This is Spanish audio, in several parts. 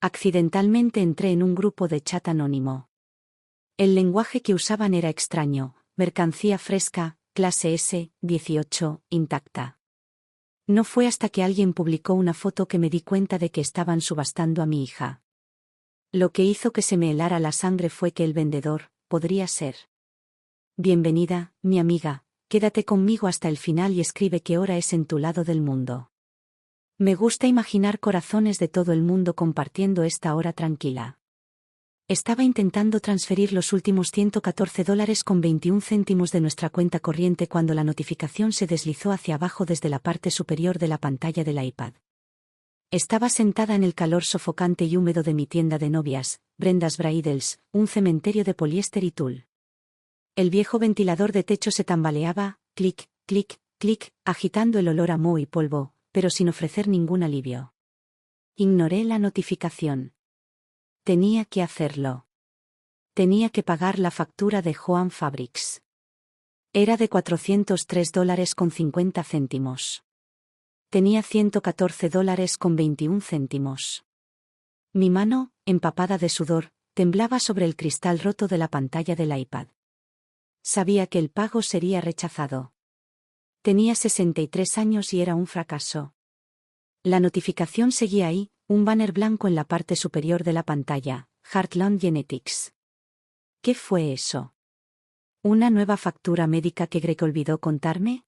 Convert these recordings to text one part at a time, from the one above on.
Accidentalmente entré en un grupo de chat anónimo. El lenguaje que usaban era extraño: mercancía fresca, clase S, 18, intacta. No fue hasta que alguien publicó una foto que me di cuenta de que estaban subastando a mi hija. Lo que hizo que se me helara la sangre fue que el vendedor podría ser. Bienvenida, mi amiga, quédate conmigo hasta el final y escribe qué hora es en tu lado del mundo. Me gusta imaginar corazones de todo el mundo compartiendo esta hora tranquila. Estaba intentando transferir los últimos $114,21 de nuestra cuenta corriente cuando la notificación se deslizó hacia abajo desde la parte superior de la pantalla del iPad. Estaba sentada en el calor sofocante y húmedo de mi tienda de novias, Brenda's Bridals, un cementerio de poliéster y tul. El viejo ventilador de techo se tambaleaba, clic, clic, clic, agitando el olor a moho y polvo, pero sin ofrecer ningún alivio. Ignoré la notificación. Tenía que hacerlo. Tenía que pagar la factura de Joan Fabrics. Era de $403,50. Tenía $114,21. Mi mano, empapada de sudor, temblaba sobre el cristal roto de la pantalla del iPad. Sabía que el pago sería rechazado. Tenía 63 años y era un fracaso. La notificación seguía ahí, un banner blanco en la parte superior de la pantalla: Heartland Genetics. ¿Qué fue eso? ¿Una nueva factura médica que Greg olvidó contarme?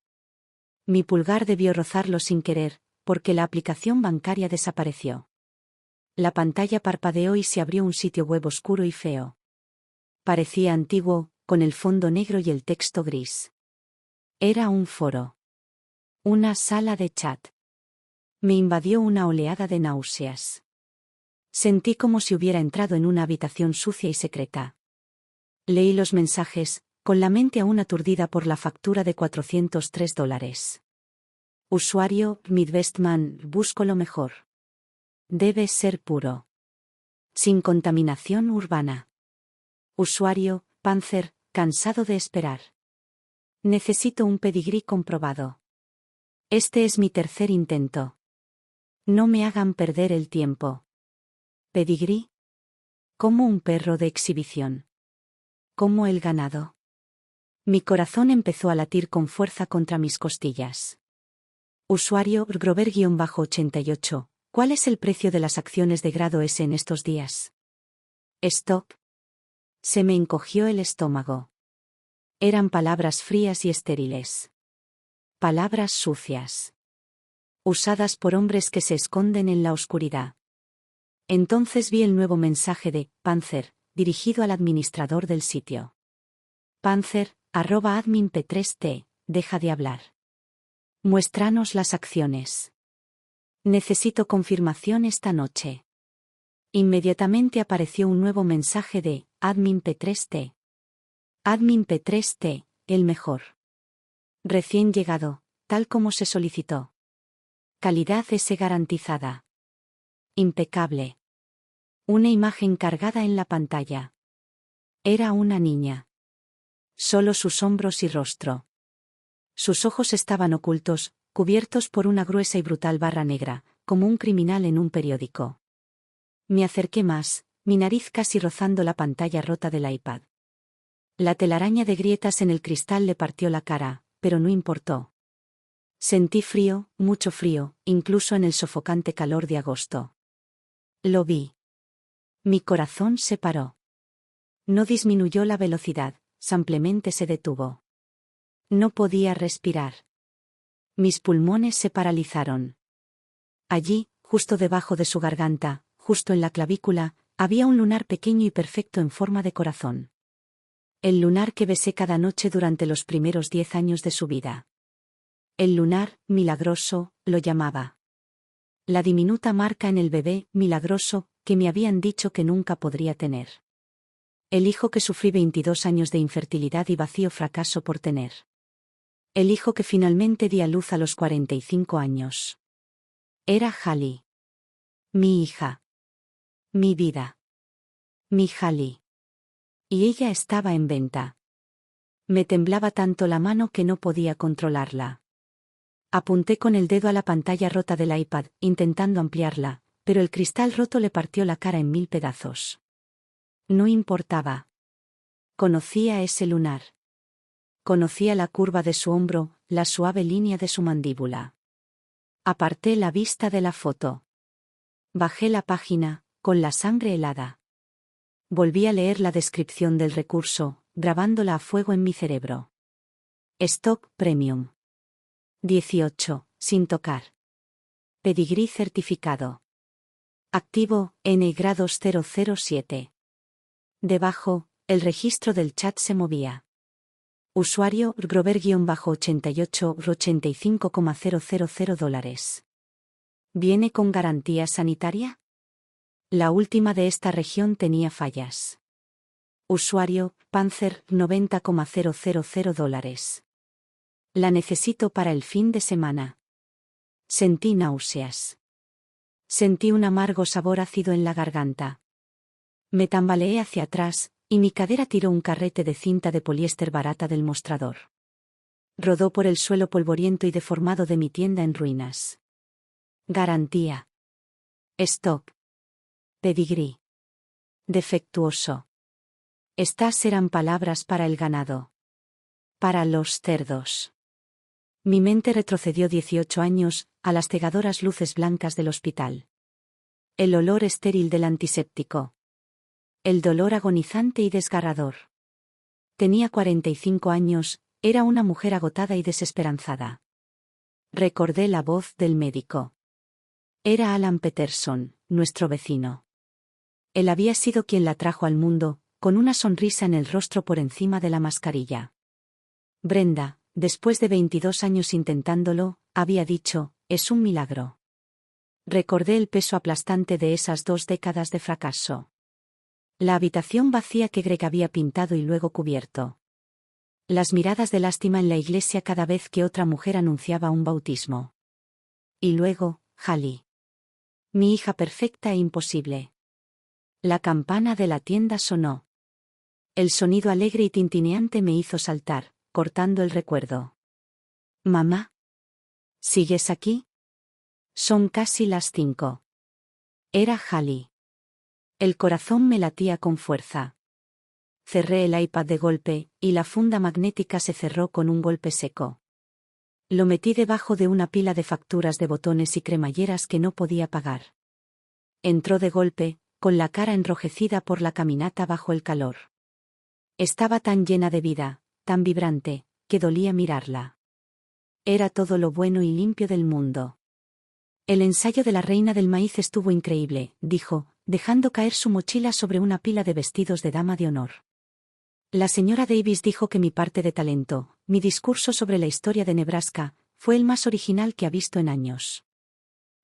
Mi pulgar debió rozarlo sin querer, porque la aplicación bancaria desapareció. La pantalla parpadeó y se abrió un sitio web oscuro y feo. Parecía antiguo, con el fondo negro y el texto gris. Era un foro. Una sala de chat. Me invadió una oleada de náuseas. Sentí como si hubiera entrado en una habitación sucia y secreta. Leí los mensajes, con la mente aún aturdida por la factura de $403. Usuario, Midwestman, busco lo mejor. Debe ser puro. Sin contaminación urbana. Usuario, Panzer, cansado de esperar. Necesito un pedigrí comprobado. Este es mi tercer intento. No me hagan perder el tiempo. ¿Pedigrí? Como un perro de exhibición. Como el ganado. Mi corazón empezó a latir con fuerza contra mis costillas. Usuario, Grover-88, ¿cuál es el precio de las acciones de grado S en estos días? Stop. Se me encogió el estómago. Eran palabras frías y estériles. Palabras sucias. Usadas por hombres que se esconden en la oscuridad. Entonces vi el nuevo mensaje de Panzer, dirigido al administrador del sitio. Panzer, @admin p3t, deja de hablar. Muéstranos las acciones. Necesito confirmación esta noche. Inmediatamente apareció un nuevo mensaje de admin p3t. Admin p3t, el mejor. Recién llegado, tal como se solicitó. Calidad S garantizada. Impecable. Una imagen cargada en la pantalla. Era una niña. Solo sus hombros y rostro. Sus ojos estaban ocultos, cubiertos por una gruesa y brutal barra negra, como un criminal en un periódico. Me acerqué más, mi nariz casi rozando la pantalla rota del iPad. La telaraña de grietas en el cristal le partió la cara, pero no importó. Sentí frío, mucho frío, incluso en el sofocante calor de agosto. Lo vi. Mi corazón se paró. No disminuyó la velocidad, simplemente se detuvo. No podía respirar. Mis pulmones se paralizaron. Allí, justo debajo de su garganta, justo en la clavícula, había un lunar pequeño y perfecto en forma de corazón. El lunar que besé cada noche durante los primeros 10 años de su vida. El lunar, milagroso, lo llamaba. La diminuta marca en el bebé, milagroso, que me habían dicho que nunca podría tener. El hijo que sufrí 22 años de infertilidad y vacío fracaso por tener. El hijo que finalmente di a luz a los 45 años. Era Hallie. Mi hija. Mi vida. Mi Hallie. Y ella estaba en venta. Me temblaba tanto la mano que no podía controlarla. Apunté con el dedo a la pantalla rota del iPad, intentando ampliarla, pero el cristal roto le partió la cara en 1000 pedazos. No importaba. Conocía ese lunar. Conocía la curva de su hombro, la suave línea de su mandíbula. Aparté la vista de la foto. Bajé la página, con la sangre helada. Volví a leer la descripción del recurso, grabándola a fuego en mi cerebro. Stock Premium. 18, sin tocar. Pedigrí certificado. Activo, N grados 007. Debajo, el registro del chat se movía. Usuario, Grover-88, $85,000. ¿Viene con garantía sanitaria? La última de esta región tenía fallas. Usuario, Panzer, $90,000. La necesito para el fin de semana. Sentí náuseas. Sentí un amargo sabor ácido en la garganta. Me tambaleé hacia atrás, y mi cadera tiró un carrete de cinta de poliéster barata del mostrador. Rodó por el suelo polvoriento y deformado de mi tienda en ruinas. Garantía. Stock. Pedigrí. Defectuoso. Estas eran palabras para el ganado. Para los cerdos. Mi mente retrocedió 18 años, a las cegadoras luces blancas del hospital. El olor estéril del antiséptico. El dolor agonizante y desgarrador. Tenía 45 años, era una mujer agotada y desesperanzada. Recordé la voz del médico. Era Alan Peterson, nuestro vecino. Él había sido quien la trajo al mundo, con una sonrisa en el rostro por encima de la mascarilla. Brenda, después de 22 años intentándolo, había dicho, es un milagro. Recordé el peso aplastante de esas 2 décadas de fracaso. La habitación vacía que Greg había pintado y luego cubierto. Las miradas de lástima en la iglesia cada vez que otra mujer anunciaba un bautismo. Y luego, Hallie. Mi hija perfecta e imposible. La campana de la tienda sonó. El sonido alegre y tintineante me hizo saltar, cortando el recuerdo. ¿Mamá? ¿Sigues aquí? Son casi las 5. Era Hallie. El corazón me latía con fuerza. Cerré el iPad de golpe, y la funda magnética se cerró con un golpe seco. Lo metí debajo de una pila de facturas de botones y cremalleras que no podía pagar. Entró de golpe, con la cara enrojecida por la caminata bajo el calor. Estaba tan llena de vida, tan vibrante, que dolía mirarla. Era todo lo bueno y limpio del mundo. El ensayo de la reina del maíz estuvo increíble, dijo, dejando caer su mochila sobre una pila de vestidos de dama de honor. La señora Davis dijo que mi parte de talento, mi discurso sobre la historia de Nebraska, fue el más original que ha visto en años.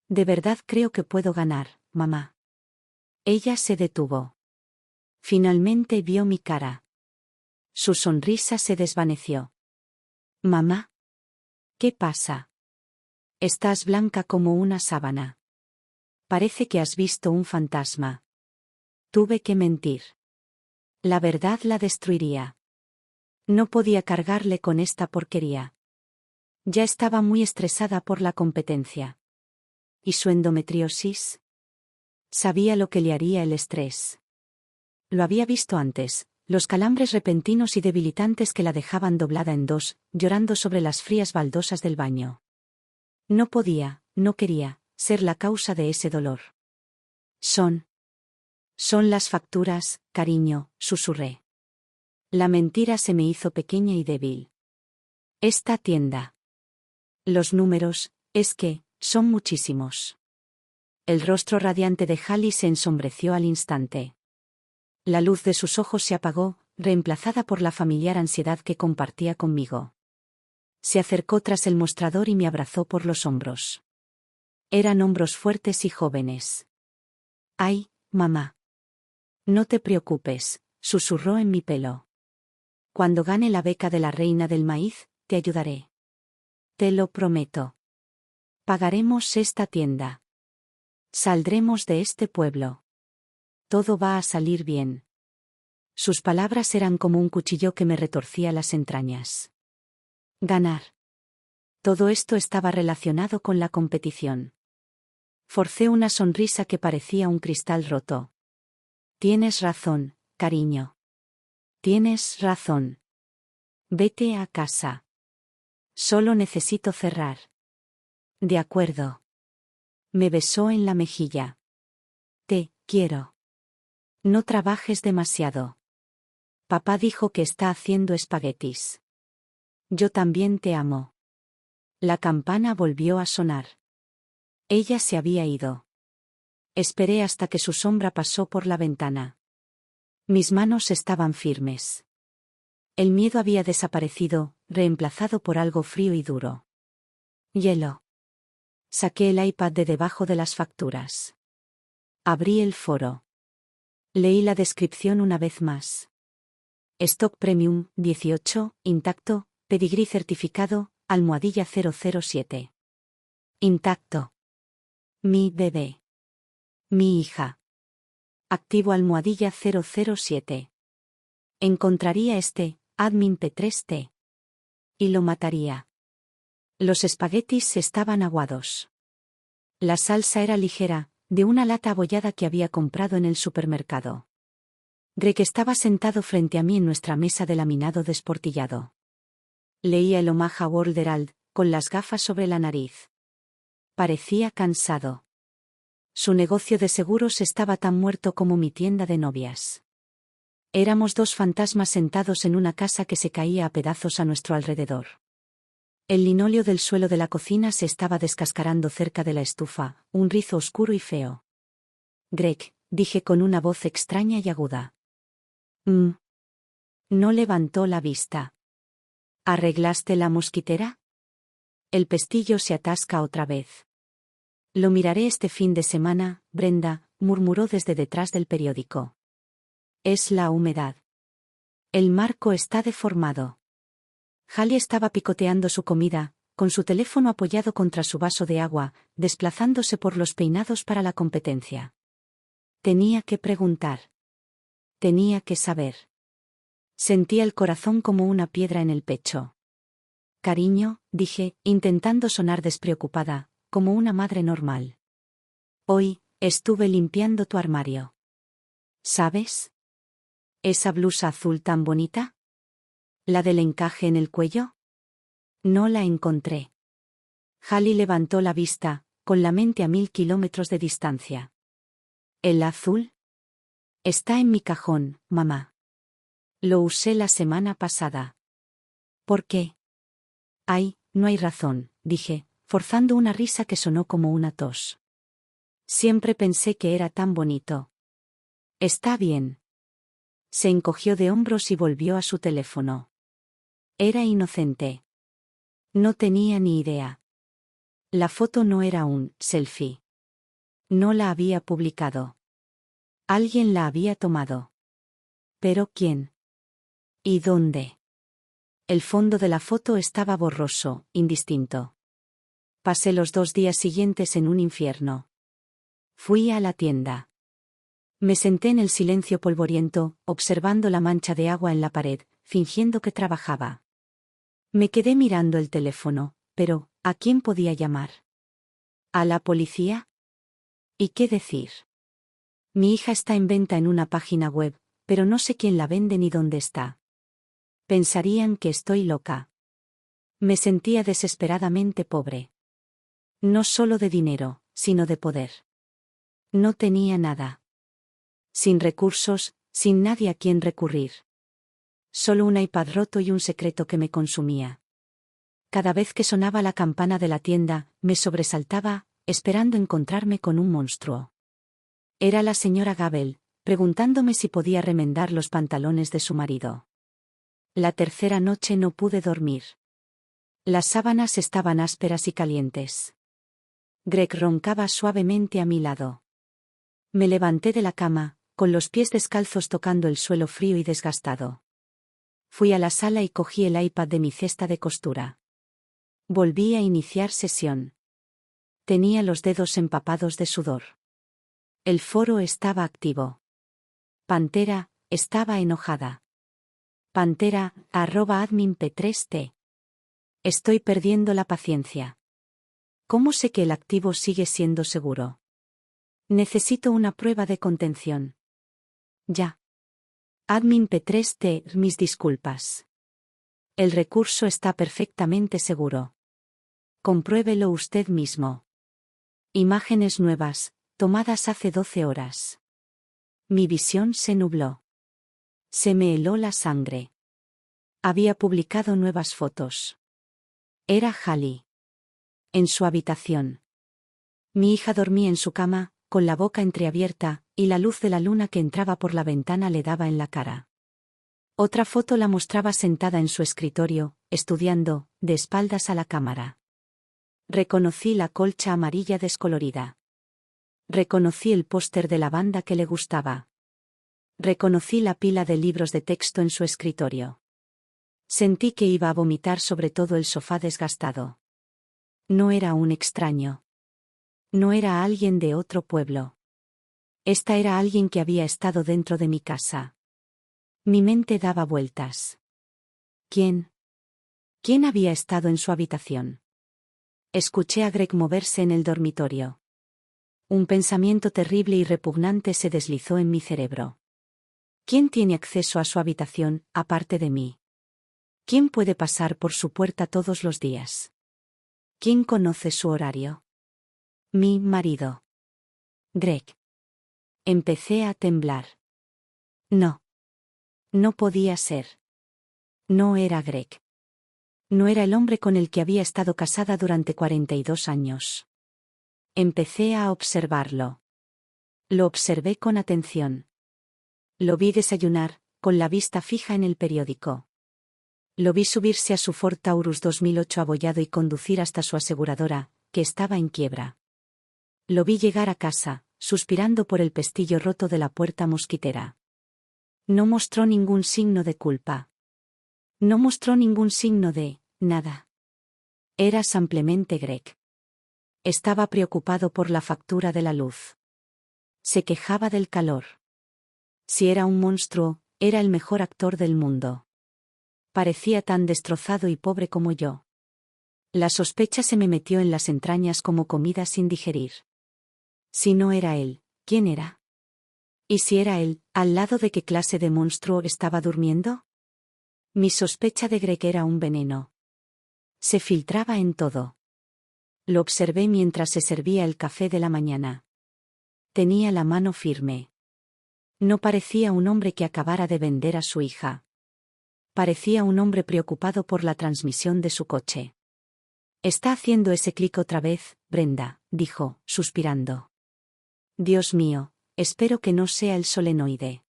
De verdad creo que puedo ganar, mamá. Ella se detuvo. Finalmente vio mi cara. Su sonrisa se desvaneció. Mamá. ¿Qué pasa? Estás blanca como una sábana. Parece que has visto un fantasma. Tuve que mentir. La verdad la destruiría. No podía cargarle con esta porquería. Ya estaba muy estresada por la competencia. ¿Y su endometriosis? Sabía lo que le haría el estrés. Lo había visto antes, los calambres repentinos y debilitantes que la dejaban doblada en 2, llorando sobre las frías baldosas del baño. No podía, no quería, ser la causa de ese dolor. Son las facturas, cariño, susurré. La mentira se me hizo pequeña y débil. Esta tienda. Los números, es que, son muchísimos. El rostro radiante de Hallie se ensombreció al instante. La luz de sus ojos se apagó, reemplazada por la familiar ansiedad que compartía conmigo. Se acercó tras el mostrador y me abrazó por los hombros. Eran hombros fuertes y jóvenes. Ay, mamá. No te preocupes, susurró en mi pelo. Cuando gane la beca de la reina del maíz, te ayudaré. Te lo prometo. Pagaremos esta tienda. Saldremos de este pueblo. Todo va a salir bien. Sus palabras eran como un cuchillo que me retorcía las entrañas. Ganar. Todo esto estaba relacionado con la competición. Forcé una sonrisa que parecía un cristal roto. Tienes razón, cariño. Tienes razón. Vete a casa. Solo necesito cerrar. De acuerdo. Me besó en la mejilla. Te quiero. No trabajes demasiado. Papá dijo que está haciendo espaguetis. Yo también te amo. La campana volvió a sonar. Ella se había ido. Esperé hasta que su sombra pasó por la ventana. Mis manos estaban firmes. El miedo había desaparecido, reemplazado por algo frío y duro. Hielo. Saqué el iPad de debajo de las facturas. Abrí el foro. Leí la descripción una vez más. Stock Premium, 18, intacto, pedigrí certificado, almohadilla 007. Intacto. Mi bebé. Mi hija. Activo almohadilla 007. Encontraría admin P3T. Y lo mataría. Los espaguetis estaban aguados. La salsa era ligera, de una lata abollada que había comprado en el supermercado. Greg estaba sentado frente a mí en nuestra mesa de laminado desportillado. Leía el Omaha World Herald, con las gafas sobre la nariz. Parecía cansado. Su negocio de seguros estaba tan muerto como mi tienda de novias. Éramos dos fantasmas sentados en una casa que se caía a pedazos a nuestro alrededor. El linóleo del suelo de la cocina se estaba descascarando cerca de la estufa, un rizo oscuro y feo. Greg, dije con una voz extraña y aguda. No levantó la vista. ¿Arreglaste la mosquitera? El pestillo se atasca otra vez. Lo miraré este fin de semana, Brenda, murmuró desde detrás del periódico. Es la humedad. El marco está deformado. Hallie estaba picoteando su comida, con su teléfono apoyado contra su vaso de agua, desplazándose por los peinados para la competencia. Tenía que preguntar. Tenía que saber. Sentía el corazón como una piedra en el pecho. Cariño, dije, intentando sonar despreocupada, como una madre normal. Hoy, estuve limpiando tu armario. ¿Sabes? ¿Esa blusa azul tan bonita? ¿La del encaje en el cuello? No la encontré. Hallie levantó la vista, con la mente a 1000 kilómetros de distancia. ¿El azul? Está en mi cajón, mamá. Lo usé la semana pasada. ¿Por qué? Ay, no hay razón, dije, forzando una risa que sonó como una tos. Siempre pensé que era tan bonito. Está bien. Se encogió de hombros y volvió a su teléfono. Era inocente. No tenía ni idea. La foto no era un selfie. No la había publicado. Alguien la había tomado. ¿Pero quién? ¿Y dónde? El fondo de la foto estaba borroso, indistinto. Pasé los 2 días siguientes en un infierno. Fui a la tienda. Me senté en el silencio polvoriento, observando la mancha de agua en la pared, fingiendo que trabajaba. Me quedé mirando el teléfono, pero, ¿a quién podía llamar? ¿A la policía? ¿Y qué decir? Mi hija está en venta en una página web, pero no sé quién la vende ni dónde está. Pensarían que estoy loca. Me sentía desesperadamente pobre. No solo de dinero, sino de poder. No tenía nada. Sin recursos, sin nadie a quien recurrir. Solo un iPad roto y un secreto que me consumía. Cada vez que sonaba la campana de la tienda, me sobresaltaba, esperando encontrarme con un monstruo. Era la señora Gabel, preguntándome si podía remendar los pantalones de su marido. La tercera noche no pude dormir. Las sábanas estaban ásperas y calientes. Greg roncaba suavemente a mi lado. Me levanté de la cama, con los pies descalzos tocando el suelo frío y desgastado. Fui a la sala y cogí el iPad de mi cesta de costura. Volví a iniciar sesión. Tenía los dedos empapados de sudor. El foro estaba activo. Pantera, estaba enojada. Pantera, @admin P3T. Estoy perdiendo la paciencia. ¿Cómo sé que el activo sigue siendo seguro? Necesito una prueba de contención. Ya. Admin P3T, mis disculpas. El recurso está perfectamente seguro. Compruébelo usted mismo. Imágenes nuevas, tomadas hace 12 horas. Mi visión se nubló. Se me heló la sangre. Había publicado nuevas fotos. Era Hallie. En su habitación. Mi hija dormía en su cama, con la boca entreabierta, y la luz de la luna que entraba por la ventana le daba en la cara. Otra foto la mostraba sentada en su escritorio, estudiando, de espaldas a la cámara. Reconocí la colcha amarilla descolorida. Reconocí el póster de la banda que le gustaba. Reconocí la pila de libros de texto en su escritorio. Sentí que iba a vomitar sobre todo el sofá desgastado. No era un extraño. No era alguien de otro pueblo. Esta era alguien que había estado dentro de mi casa. Mi mente daba vueltas. ¿Quién? ¿Quién había estado en su habitación? Escuché a Greg moverse en el dormitorio. Un pensamiento terrible y repugnante se deslizó en mi cerebro. ¿Quién tiene acceso a su habitación, aparte de mí? ¿Quién puede pasar por su puerta todos los días? ¿Quién conoce su horario? Mi marido. Greg. Empecé a temblar. No. No podía ser. No era Greg. No era el hombre con el que había estado casada durante 42 años. Empecé a observarlo. Lo observé con atención. Lo vi desayunar, con la vista fija en el periódico. Lo vi subirse a su Ford Taurus 2008 abollado y conducir hasta su aseguradora, que estaba en quiebra. Lo vi llegar a casa, suspirando por el pestillo roto de la puerta mosquitera. No mostró ningún signo de culpa. No mostró ningún signo de nada. Era simplemente Greg. Estaba preocupado por la factura de la luz. Se quejaba del calor. Si era un monstruo, era el mejor actor del mundo. Parecía tan destrozado y pobre como yo. La sospecha se me metió en las entrañas como comida sin digerir. Si no era él, ¿quién era? ¿Y si era él, al lado de qué clase de monstruo estaba durmiendo? Mi sospecha de Greg era un veneno. Se filtraba en todo. Lo observé mientras se servía el café de la mañana. Tenía la mano firme. No parecía un hombre que acabara de vender a su hija. Parecía un hombre preocupado por la transmisión de su coche. «Está haciendo ese clic otra vez, Brenda», dijo, suspirando. «Dios mío, espero que no sea el solenoide».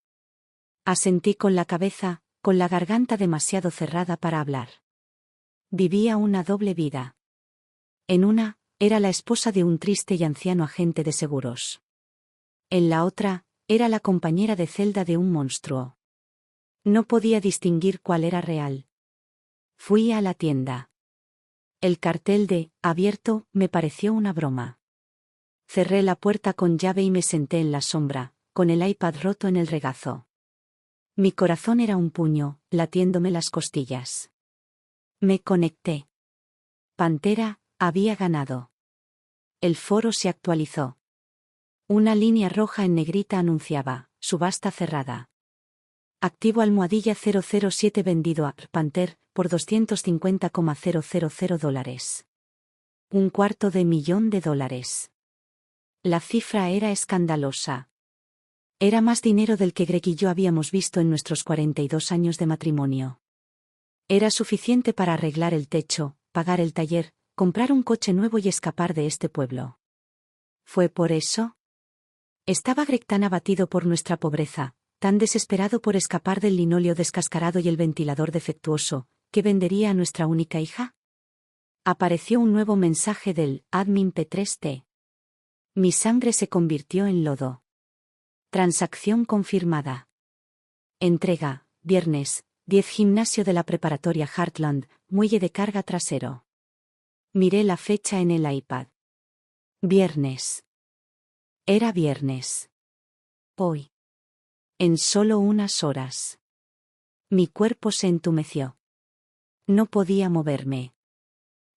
Asentí con la cabeza, con la garganta demasiado cerrada para hablar. Vivía una doble vida. En una, era la esposa de un triste y anciano agente de seguros. En la otra, era la compañera de celda de un monstruo. No podía distinguir cuál era real. Fui a la tienda. El cartel de «abierto» me pareció una broma. Cerré la puerta con llave y me senté en la sombra, con el iPad roto en el regazo. Mi corazón era un puño, latiéndome las costillas. Me conecté. Pantera había ganado. El foro se actualizó. Una línea roja en negrita anunciaba, subasta cerrada. Activo almohadilla 007 vendido a Panther, por $250,000. $250,000. La cifra era escandalosa. Era más dinero del que Greg y yo habíamos visto en nuestros 42 años de matrimonio. Era suficiente para arreglar el techo, pagar el taller, comprar un coche nuevo y escapar de este pueblo. ¿Fue por eso? Estaba Greg tan abatido por nuestra pobreza, tan desesperado por escapar del linóleo descascarado y el ventilador defectuoso, que vendería a nuestra única hija. Apareció un nuevo mensaje del admin P3T. Mi sangre se convirtió en lodo. Transacción confirmada. Entrega, viernes, 10 Gimnasio de la Preparatoria Heartland, muelle de carga trasero. Miré la fecha en el iPad. Viernes. Era viernes. Hoy. En solo unas horas. Mi cuerpo se entumeció. No podía moverme.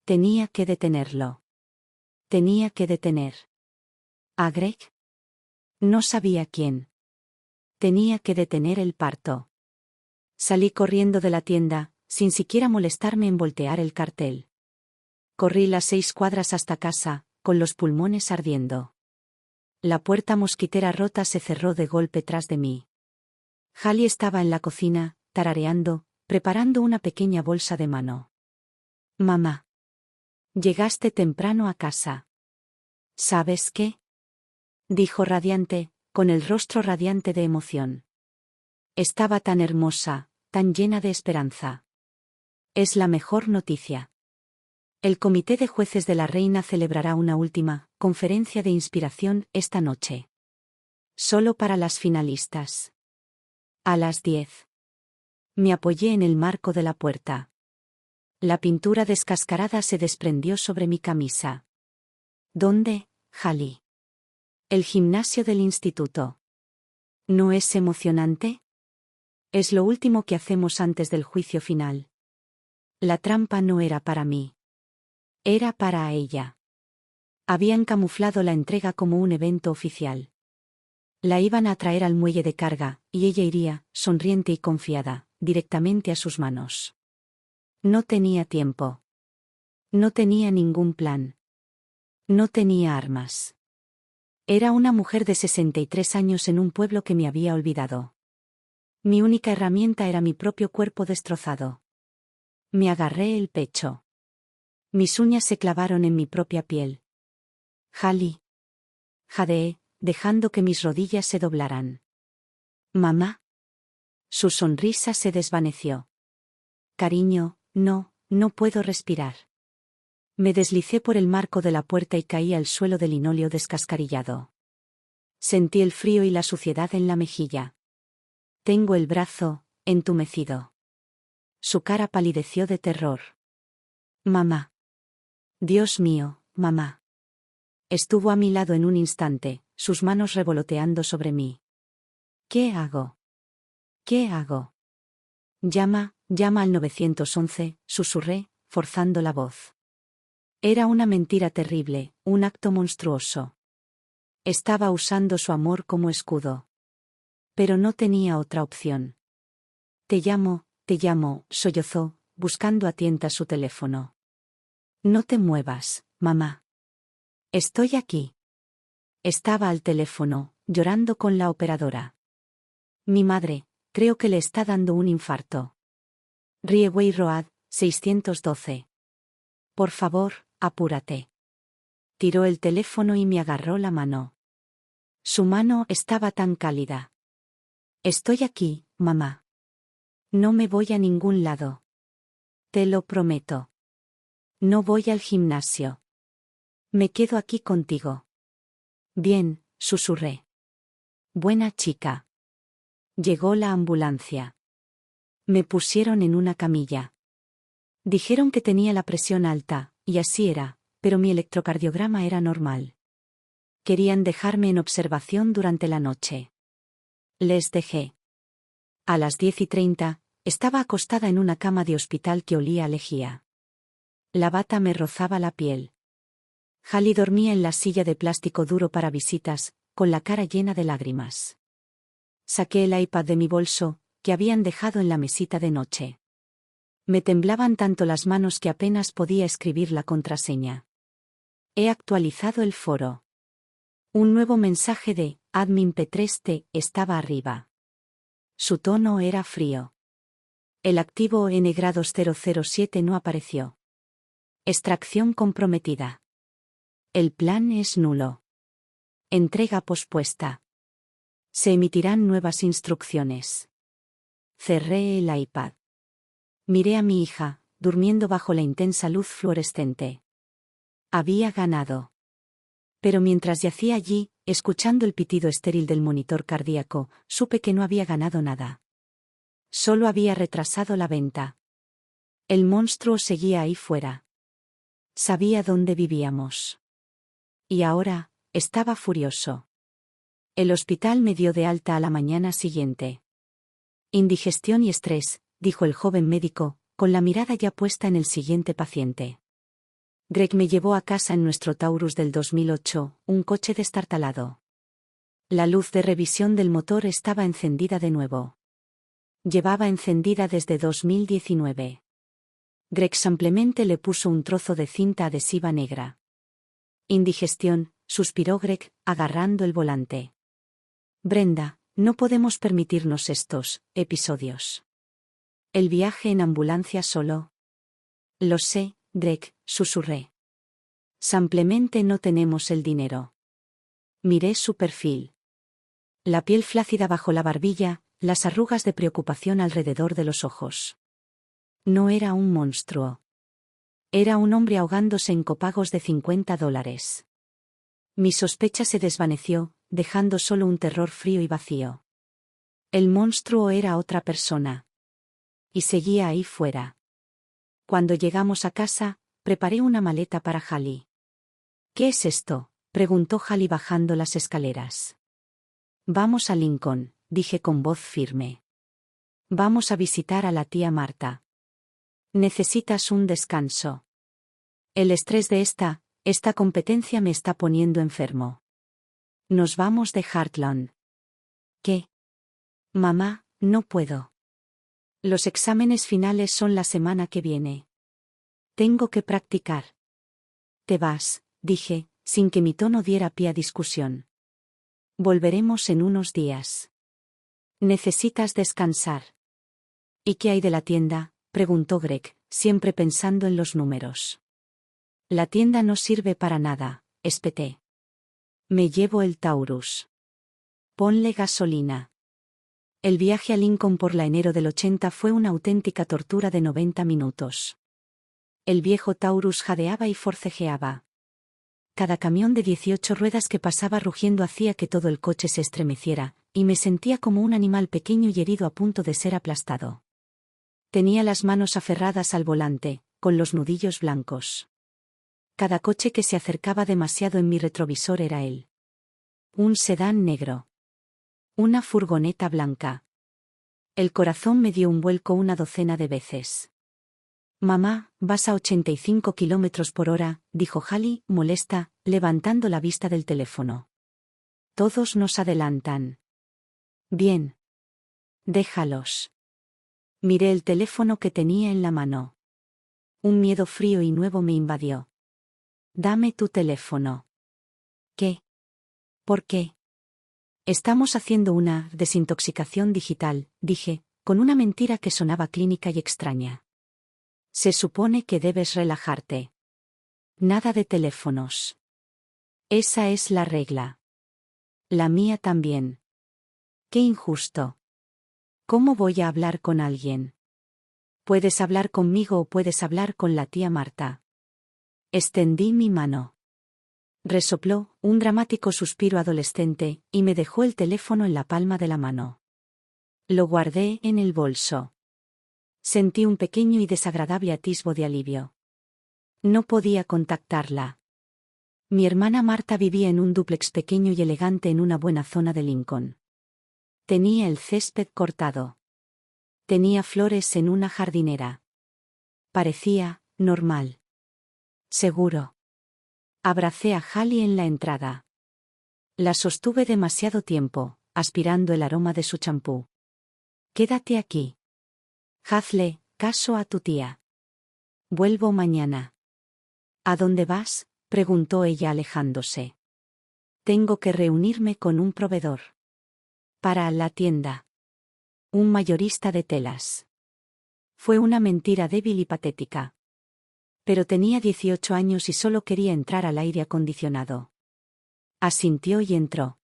Tenía que detenerlo. Tenía que detener. ¿A Greg? No sabía quién. Tenía que detener el parto. Salí corriendo de la tienda, sin siquiera molestarme en voltear el cartel. Corrí las 6 cuadras hasta casa, con los pulmones ardiendo. La puerta mosquitera rota se cerró de golpe tras de mí. Hallie estaba en la cocina, tarareando, preparando una pequeña bolsa de mano. Mamá. Llegaste temprano a casa. ¿Sabes qué? Dijo radiante, con el rostro radiante de emoción. Estaba tan hermosa, tan llena de esperanza. Es la mejor noticia. El comité de jueces de la reina celebrará una última conferencia de inspiración esta noche. Solo para las finalistas. A las 10. Me apoyé en el marco de la puerta. La pintura descascarada se desprendió sobre mi camisa. ¿Dónde, Hallie? El gimnasio del instituto. ¿No es emocionante? Es lo último que hacemos antes del juicio final. La trampa no era para mí. Era para ella. Habían camuflado la entrega como un evento oficial. La iban a traer al muelle de carga, y ella iría, sonriente y confiada, directamente a sus manos. No tenía tiempo. No tenía ningún plan. No tenía armas. Era una mujer de 63 años en un pueblo que me había olvidado. Mi única herramienta era mi propio cuerpo destrozado. Me agarré el pecho. Mis uñas se clavaron en mi propia piel. Hallie. Jadeé, dejando que mis rodillas se doblaran. ¿Mamá? Su sonrisa se desvaneció. Cariño, no puedo respirar. Me deslicé por el marco de la puerta y caí al suelo de linóleo descascarillado. Sentí el frío y la suciedad en la mejilla. Tengo el brazo entumecido. Su cara palideció de terror. Mamá. Dios mío, mamá. Estuvo a mi lado en un instante, sus manos revoloteando sobre mí. ¿Qué hago? ¿Qué hago? Llama al 911, susurré, forzando la voz. Era una mentira terrible, un acto monstruoso. Estaba usando su amor como escudo. Pero no tenía otra opción. Te llamo, sollozó, buscando a tientas su teléfono. No te muevas, mamá. Estoy aquí. Estaba al teléfono, llorando con la operadora. Mi madre, creo que le está dando un infarto. Rieway Road, 612. Por favor, apúrate. Tiró el teléfono y me agarró la mano. Su mano estaba tan cálida. Estoy aquí, mamá. No me voy a ningún lado. Te lo prometo. No voy al gimnasio. Me quedo aquí contigo. Bien, susurré. Buena chica. Llegó la ambulancia. Me pusieron en una camilla. Dijeron que tenía la presión alta, y así era, pero mi electrocardiograma era normal. Querían dejarme en observación durante la noche. Les dejé. A las 10:30, estaba acostada en una cama de hospital que olía a lejía. La bata me rozaba la piel. Hallie dormía en la silla de plástico duro para visitas, con la cara llena de lágrimas. Saqué el iPad de mi bolso, que habían dejado en la mesita de noche. Me temblaban tanto las manos que apenas podía escribir la contraseña. He actualizado el foro. Un nuevo mensaje de Admin P3T estaba arriba. Su tono era frío. El activo N-007 no apareció. Extracción comprometida. El plan es nulo. Entrega pospuesta. Se emitirán nuevas instrucciones. Cerré el iPad. Miré a mi hija, durmiendo bajo la intensa luz fluorescente. Había ganado. Pero mientras yacía allí, escuchando el pitido estéril del monitor cardíaco, supe que no había ganado nada. Solo había retrasado la venta. El monstruo seguía ahí fuera. Sabía dónde vivíamos. Y ahora, estaba furioso. El hospital me dio de alta a la mañana siguiente. Indigestión y estrés, dijo el joven médico, con la mirada ya puesta en el siguiente paciente. Greg me llevó a casa en nuestro Taurus del 2008, un coche destartalado. La luz de revisión del motor estaba encendida de nuevo. Llevaba encendida desde 2019. Greg simplemente le puso un trozo de cinta adhesiva negra. Indigestión, suspiró Greg, agarrando el volante. Brenda, no podemos permitirnos estos episodios. El viaje en ambulancia solo. Lo sé, Greg, susurré. Simplemente no tenemos el dinero. Miré su perfil. La piel flácida bajo la barbilla, las arrugas de preocupación alrededor de los ojos. No era un monstruo. Era un hombre ahogándose en copagos de $50. Mi sospecha se desvaneció, dejando solo un terror frío y vacío. El monstruo era otra persona. Y seguía ahí fuera. Cuando llegamos a casa, preparé una maleta para Hallie. ¿Qué es esto?, preguntó Hallie bajando las escaleras. Vamos a Lincoln, dije con voz firme. Vamos a visitar a la tía Marta. Necesitas un descanso. El estrés de esta competencia me está poniendo enfermo. Nos vamos de Heartland. ¿Qué? Mamá, no puedo. Los exámenes finales son la semana que viene. Tengo que practicar. Te vas, dije, sin que mi tono diera pie a discusión. Volveremos en unos días. Necesitas descansar. ¿Y qué hay de la tienda?, preguntó Greg, siempre pensando en los números. La tienda no sirve para nada, espeté. Me llevo el Taurus. Ponle gasolina. El viaje a Lincoln por la enero del 80 fue una auténtica tortura de 90 minutos. El viejo Taurus jadeaba y forcejeaba. Cada camión de 18 ruedas que pasaba rugiendo hacía que todo el coche se estremeciera, y me sentía como un animal pequeño y herido a punto de ser aplastado. Tenía las manos aferradas al volante, con los nudillos blancos. Cada coche que se acercaba demasiado en mi retrovisor era él. Un sedán negro. Una furgoneta blanca. El corazón me dio un vuelco una docena de veces. Mamá, vas a 85 km/h, dijo Hallie, molesta, levantando la vista del teléfono. Todos nos adelantan. Bien. Déjalos. Miré el teléfono que tenía en la mano. Un miedo frío y nuevo me invadió. Dame tu teléfono. ¿Qué? ¿Por qué? Estamos haciendo una desintoxicación digital, dije, con una mentira que sonaba clínica y extraña. Se supone que debes relajarte. Nada de teléfonos. Esa es la regla. La mía también. Qué injusto. ¿Cómo voy a hablar con alguien? Puedes hablar conmigo o puedes hablar con la tía Marta. Extendí mi mano. Resopló, un dramático suspiro adolescente, y me dejó el teléfono en la palma de la mano. Lo guardé en el bolso. Sentí un pequeño y desagradable atisbo de alivio. No podía contactarla. Mi hermana Marta vivía en un dúplex pequeño y elegante en una buena zona de Lincoln. Tenía el césped cortado. Tenía flores en una jardinera. Parecía normal. Seguro. Abracé a Hallie en la entrada. La sostuve demasiado tiempo, aspirando el aroma de su champú. Quédate aquí. Hazle caso a tu tía. Vuelvo mañana. ¿A dónde vas?, preguntó ella alejándose. Tengo que reunirme con un proveedor. Para la tienda. Un mayorista de telas. Fue una mentira débil y patética. Pero tenía 18 años y solo quería entrar al aire acondicionado. Asintió y entró.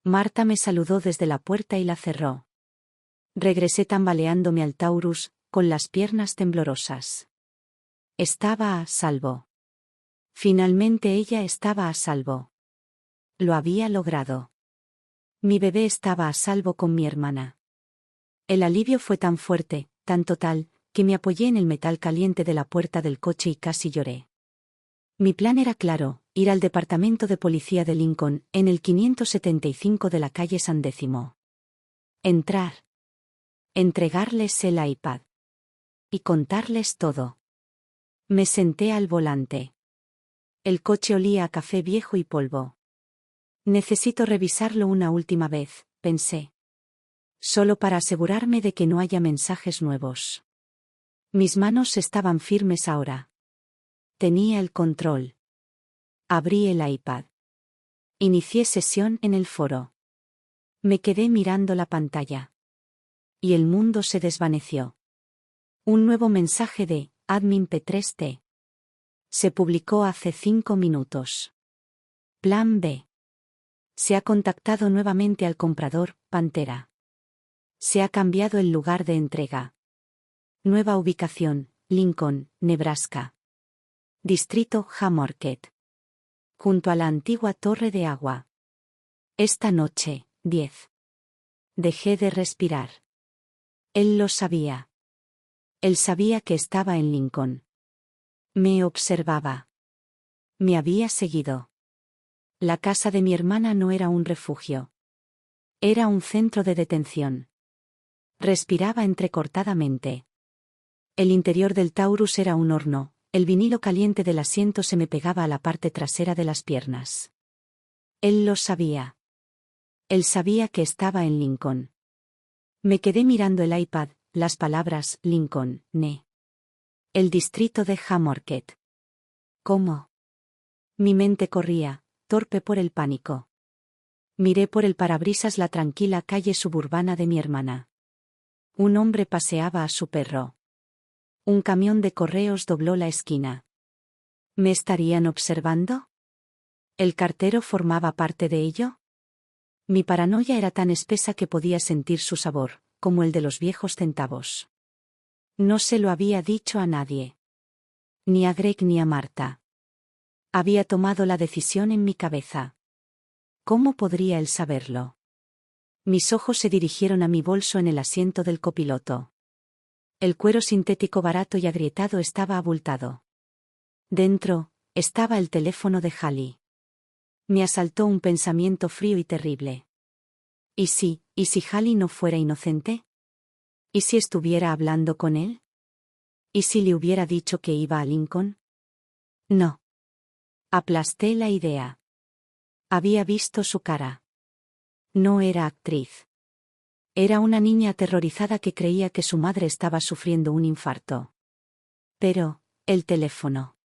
Marta me saludó desde la puerta y la cerró. Regresé tambaleándome al Taurus, con las piernas temblorosas. Estaba a salvo. Finalmente ella estaba a salvo. Lo había logrado. Mi bebé estaba a salvo con mi hermana. El alivio fue tan fuerte, tan total, que me apoyé en el metal caliente de la puerta del coche y casi lloré. Mi plan era claro, ir al departamento de policía de Lincoln, en el 575 de la calle San Décimo. Entrar. Entregarles el iPad. Y contarles todo. Me senté al volante. El coche olía a café viejo y polvo. Necesito revisarlo una última vez, pensé. Solo para asegurarme de que no haya mensajes nuevos. Mis manos estaban firmes ahora. Tenía el control. Abrí el iPad. Inicié sesión en el foro. Me quedé mirando la pantalla. Y el mundo se desvaneció. Un nuevo mensaje de Admin P3T. Se publicó hace 5 minutos. Plan B. Se ha contactado nuevamente al comprador, Pantera. Se ha cambiado el lugar de entrega. Nueva ubicación, Lincoln, Nebraska. Distrito Haymarket. Junto a la antigua torre de agua. Esta noche, 10. Dejé de respirar. Él lo sabía. Él sabía que estaba en Lincoln. Me observaba. Me había seguido. La casa de mi hermana no era un refugio. Era un centro de detención. Respiraba entrecortadamente. El interior del Taurus era un horno, el vinilo caliente del asiento se me pegaba a la parte trasera de las piernas. Él lo sabía. Él sabía que estaba en Lincoln. Me quedé mirando el iPad, las palabras Lincoln, Ne. El distrito de Haymarket. ¿Cómo? Mi mente corría, torpe por el pánico. Miré por el parabrisas la tranquila calle suburbana de mi hermana. Un hombre paseaba a su perro. Un camión de correos dobló la esquina. ¿Me estarían observando? ¿El cartero formaba parte de ello? Mi paranoia era tan espesa que podía sentir su sabor, como el de los viejos centavos. No se lo había dicho a nadie. Ni a Greg ni a Marta. Había tomado la decisión en mi cabeza. ¿Cómo podría él saberlo? Mis ojos se dirigieron a mi bolso en el asiento del copiloto. El cuero sintético barato y agrietado estaba abultado. Dentro, estaba el teléfono de Hallie. Me asaltó un pensamiento frío y terrible. ¿Y si Hallie no fuera inocente? ¿Y si estuviera hablando con él? ¿Y si le hubiera dicho que iba a Lincoln? No. Aplasté la idea. Había visto su cara. No era actriz. Era una niña aterrorizada que creía que su madre estaba sufriendo un infarto. Pero, el teléfono.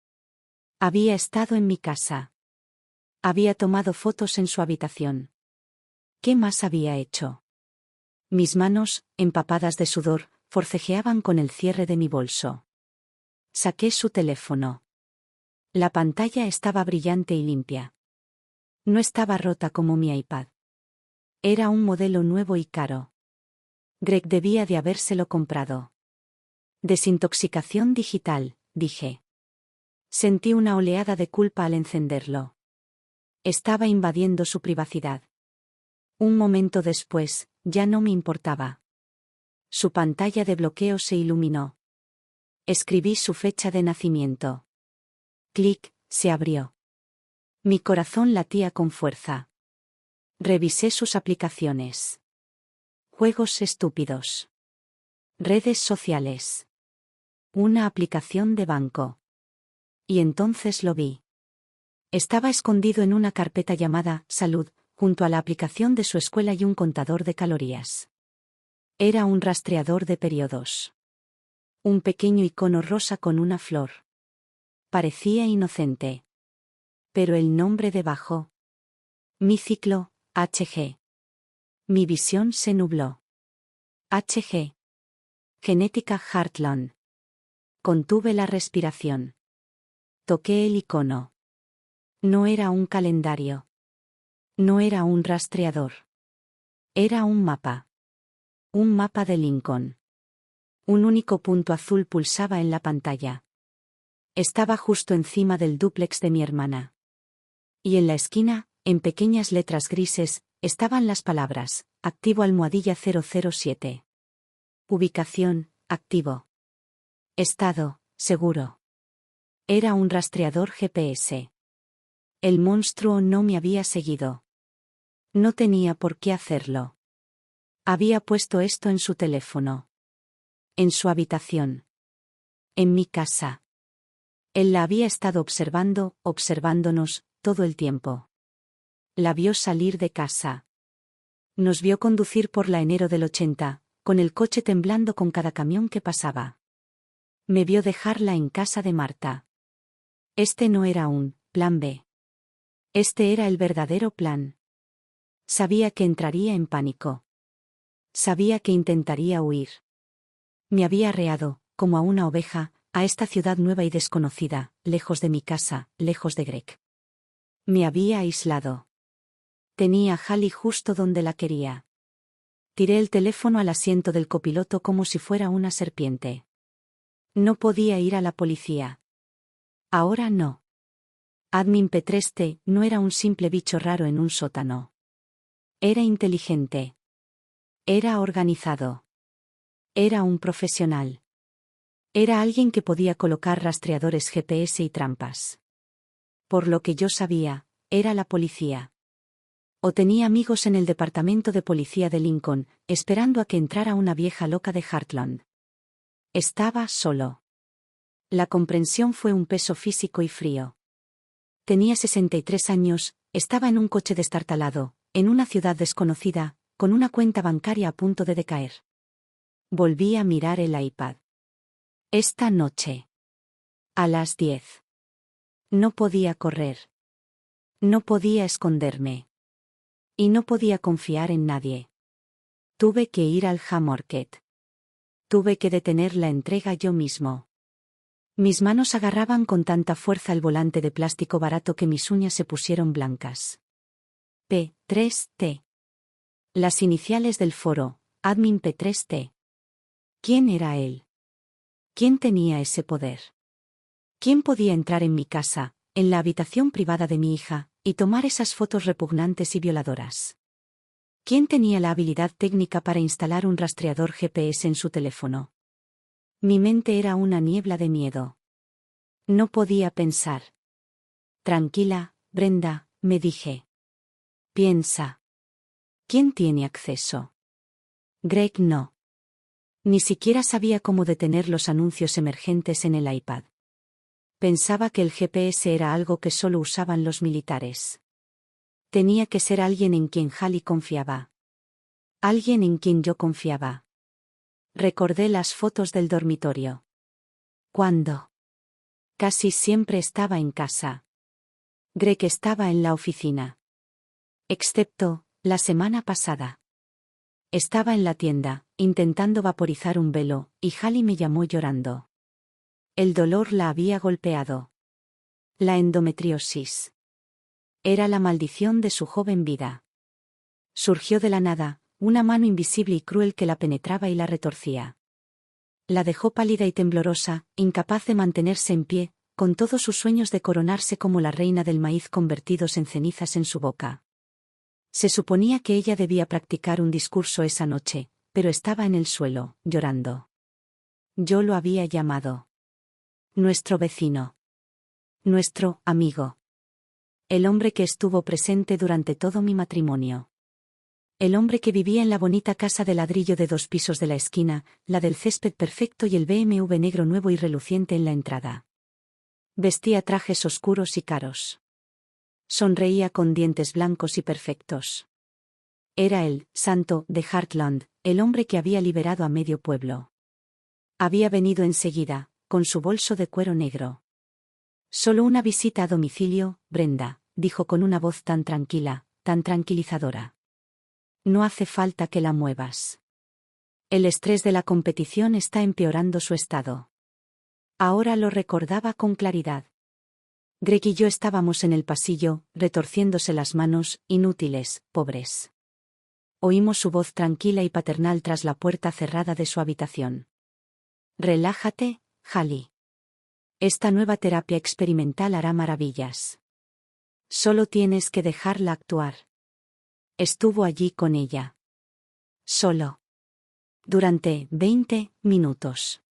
Había estado en mi casa. Había tomado fotos en su habitación. ¿Qué más había hecho? Mis manos, empapadas de sudor, forcejeaban con el cierre de mi bolso. Saqué su teléfono. La pantalla estaba brillante y limpia. No estaba rota como mi iPad. Era un modelo nuevo y caro. Greg debía de habérselo comprado. Desintoxicación digital, dije. Sentí una oleada de culpa al encenderlo. Estaba invadiendo su privacidad. Un momento después, ya no me importaba. Su pantalla de bloqueo se iluminó. Escribí su fecha de nacimiento. Clic, se abrió. Mi corazón latía con fuerza. Revisé sus aplicaciones. Juegos estúpidos. Redes sociales. Una aplicación de banco. Y entonces lo vi. Estaba escondido en una carpeta llamada Salud, junto a la aplicación de su escuela y un contador de calorías. Era un rastreador de periodos. Un pequeño icono rosa con una flor. Parecía inocente. Pero el nombre debajo. Mi ciclo, HG. Mi visión se nubló. HG. Genética Heartland. Contuve la respiración. Toqué el icono. No era un calendario. No era un rastreador. Era un mapa. Un mapa de Lincoln. Un único punto azul pulsaba en la pantalla. Estaba justo encima del dúplex de mi hermana. Y en la esquina, en pequeñas letras grises, estaban las palabras, activo almohadilla 007. Ubicación, activo. Estado, seguro. Era un rastreador GPS. El monstruo no me había seguido. No tenía por qué hacerlo. Había puesto esto en su teléfono. En su habitación. En mi casa. Él la había estado observando, observándonos, todo el tiempo. La vio salir de casa. Nos vio conducir por la enero del 80, con el coche temblando con cada camión que pasaba. Me vio dejarla en casa de Marta. Este no era un plan B. Este era el verdadero plan. Sabía que entraría en pánico. Sabía que intentaría huir. Me había arreado, como a una oveja, a esta ciudad nueva y desconocida, lejos de mi casa, lejos de Greg. Me había aislado. Tenía a Hallie justo donde la quería. Tiré el teléfono al asiento del copiloto como si fuera una serpiente. No podía ir a la policía. Ahora no. Admin Petreste no era un simple bicho raro en un sótano. Era inteligente. Era organizado. Era un profesional. Era alguien que podía colocar rastreadores GPS y trampas. Por lo que yo sabía, era la policía. O tenía amigos en el departamento de policía de Lincoln, esperando a que entrara una vieja loca de Heartland. Estaba solo. La comprensión fue un peso físico y frío. Tenía 63 años, estaba en un coche destartalado, en una ciudad desconocida, con una cuenta bancaria a punto de decaer. Volví a mirar el iPad. Esta noche. A las 10. No podía correr. No podía esconderme. Y no podía confiar en nadie. Tuve que ir al Haymarket. Tuve que detener la entrega yo mismo. Mis manos agarraban con tanta fuerza el volante de plástico barato que mis uñas se pusieron blancas. P3T. Las iniciales del foro, Admin P3T. ¿Quién era él? ¿Quién tenía ese poder? ¿Quién podía entrar en mi casa, en la habitación privada de mi hija, y tomar esas fotos repugnantes y violadoras? ¿Quién tenía la habilidad técnica para instalar un rastreador GPS en su teléfono? Mi mente era una niebla de miedo. No podía pensar. Tranquila, Brenda, me dije. Piensa. ¿Quién tiene acceso? Greg no. Ni siquiera sabía cómo detener los anuncios emergentes en el iPad. Pensaba que el GPS era algo que solo usaban los militares. Tenía que ser alguien en quien Hallie confiaba. Alguien en quien yo confiaba. Recordé las fotos del dormitorio. ¿Cuándo? Casi siempre estaba en casa. Greg estaba en la oficina. Excepto, la semana pasada. Estaba en la tienda, intentando vaporizar un velo, y Hallie me llamó llorando. El dolor la había golpeado. La endometriosis. Era la maldición de su joven vida. Surgió de la nada, una mano invisible y cruel que la penetraba y la retorcía. La dejó pálida y temblorosa, incapaz de mantenerse en pie, con todos sus sueños de coronarse como la reina del maíz convertidos en cenizas en su boca. Se suponía que ella debía practicar un discurso esa noche, pero estaba en el suelo, llorando. Yo lo había llamado. Nuestro vecino. Nuestro amigo. El hombre que estuvo presente durante todo mi matrimonio. El hombre que vivía en la bonita casa de ladrillo de 2 pisos de la esquina, la del césped perfecto y el BMW negro nuevo y reluciente en la entrada. Vestía trajes oscuros y caros. Sonreía con dientes blancos y perfectos. Era el santo de Heartland, el hombre que había liberado a medio pueblo. Había venido enseguida, con su bolso de cuero negro. Solo una visita a domicilio, Brenda, dijo con una voz tan tranquila, tan tranquilizadora. No hace falta que la muevas. El estrés de la competición está empeorando su estado. Ahora lo recordaba con claridad. Greg y yo estábamos en el pasillo, retorciéndose las manos, inútiles, pobres. Oímos su voz tranquila y paternal tras la puerta cerrada de su habitación. Relájate, Hallie. Esta nueva terapia experimental hará maravillas. Solo tienes que dejarla actuar. Estuvo allí con ella. Solo. Durante 20 minutos.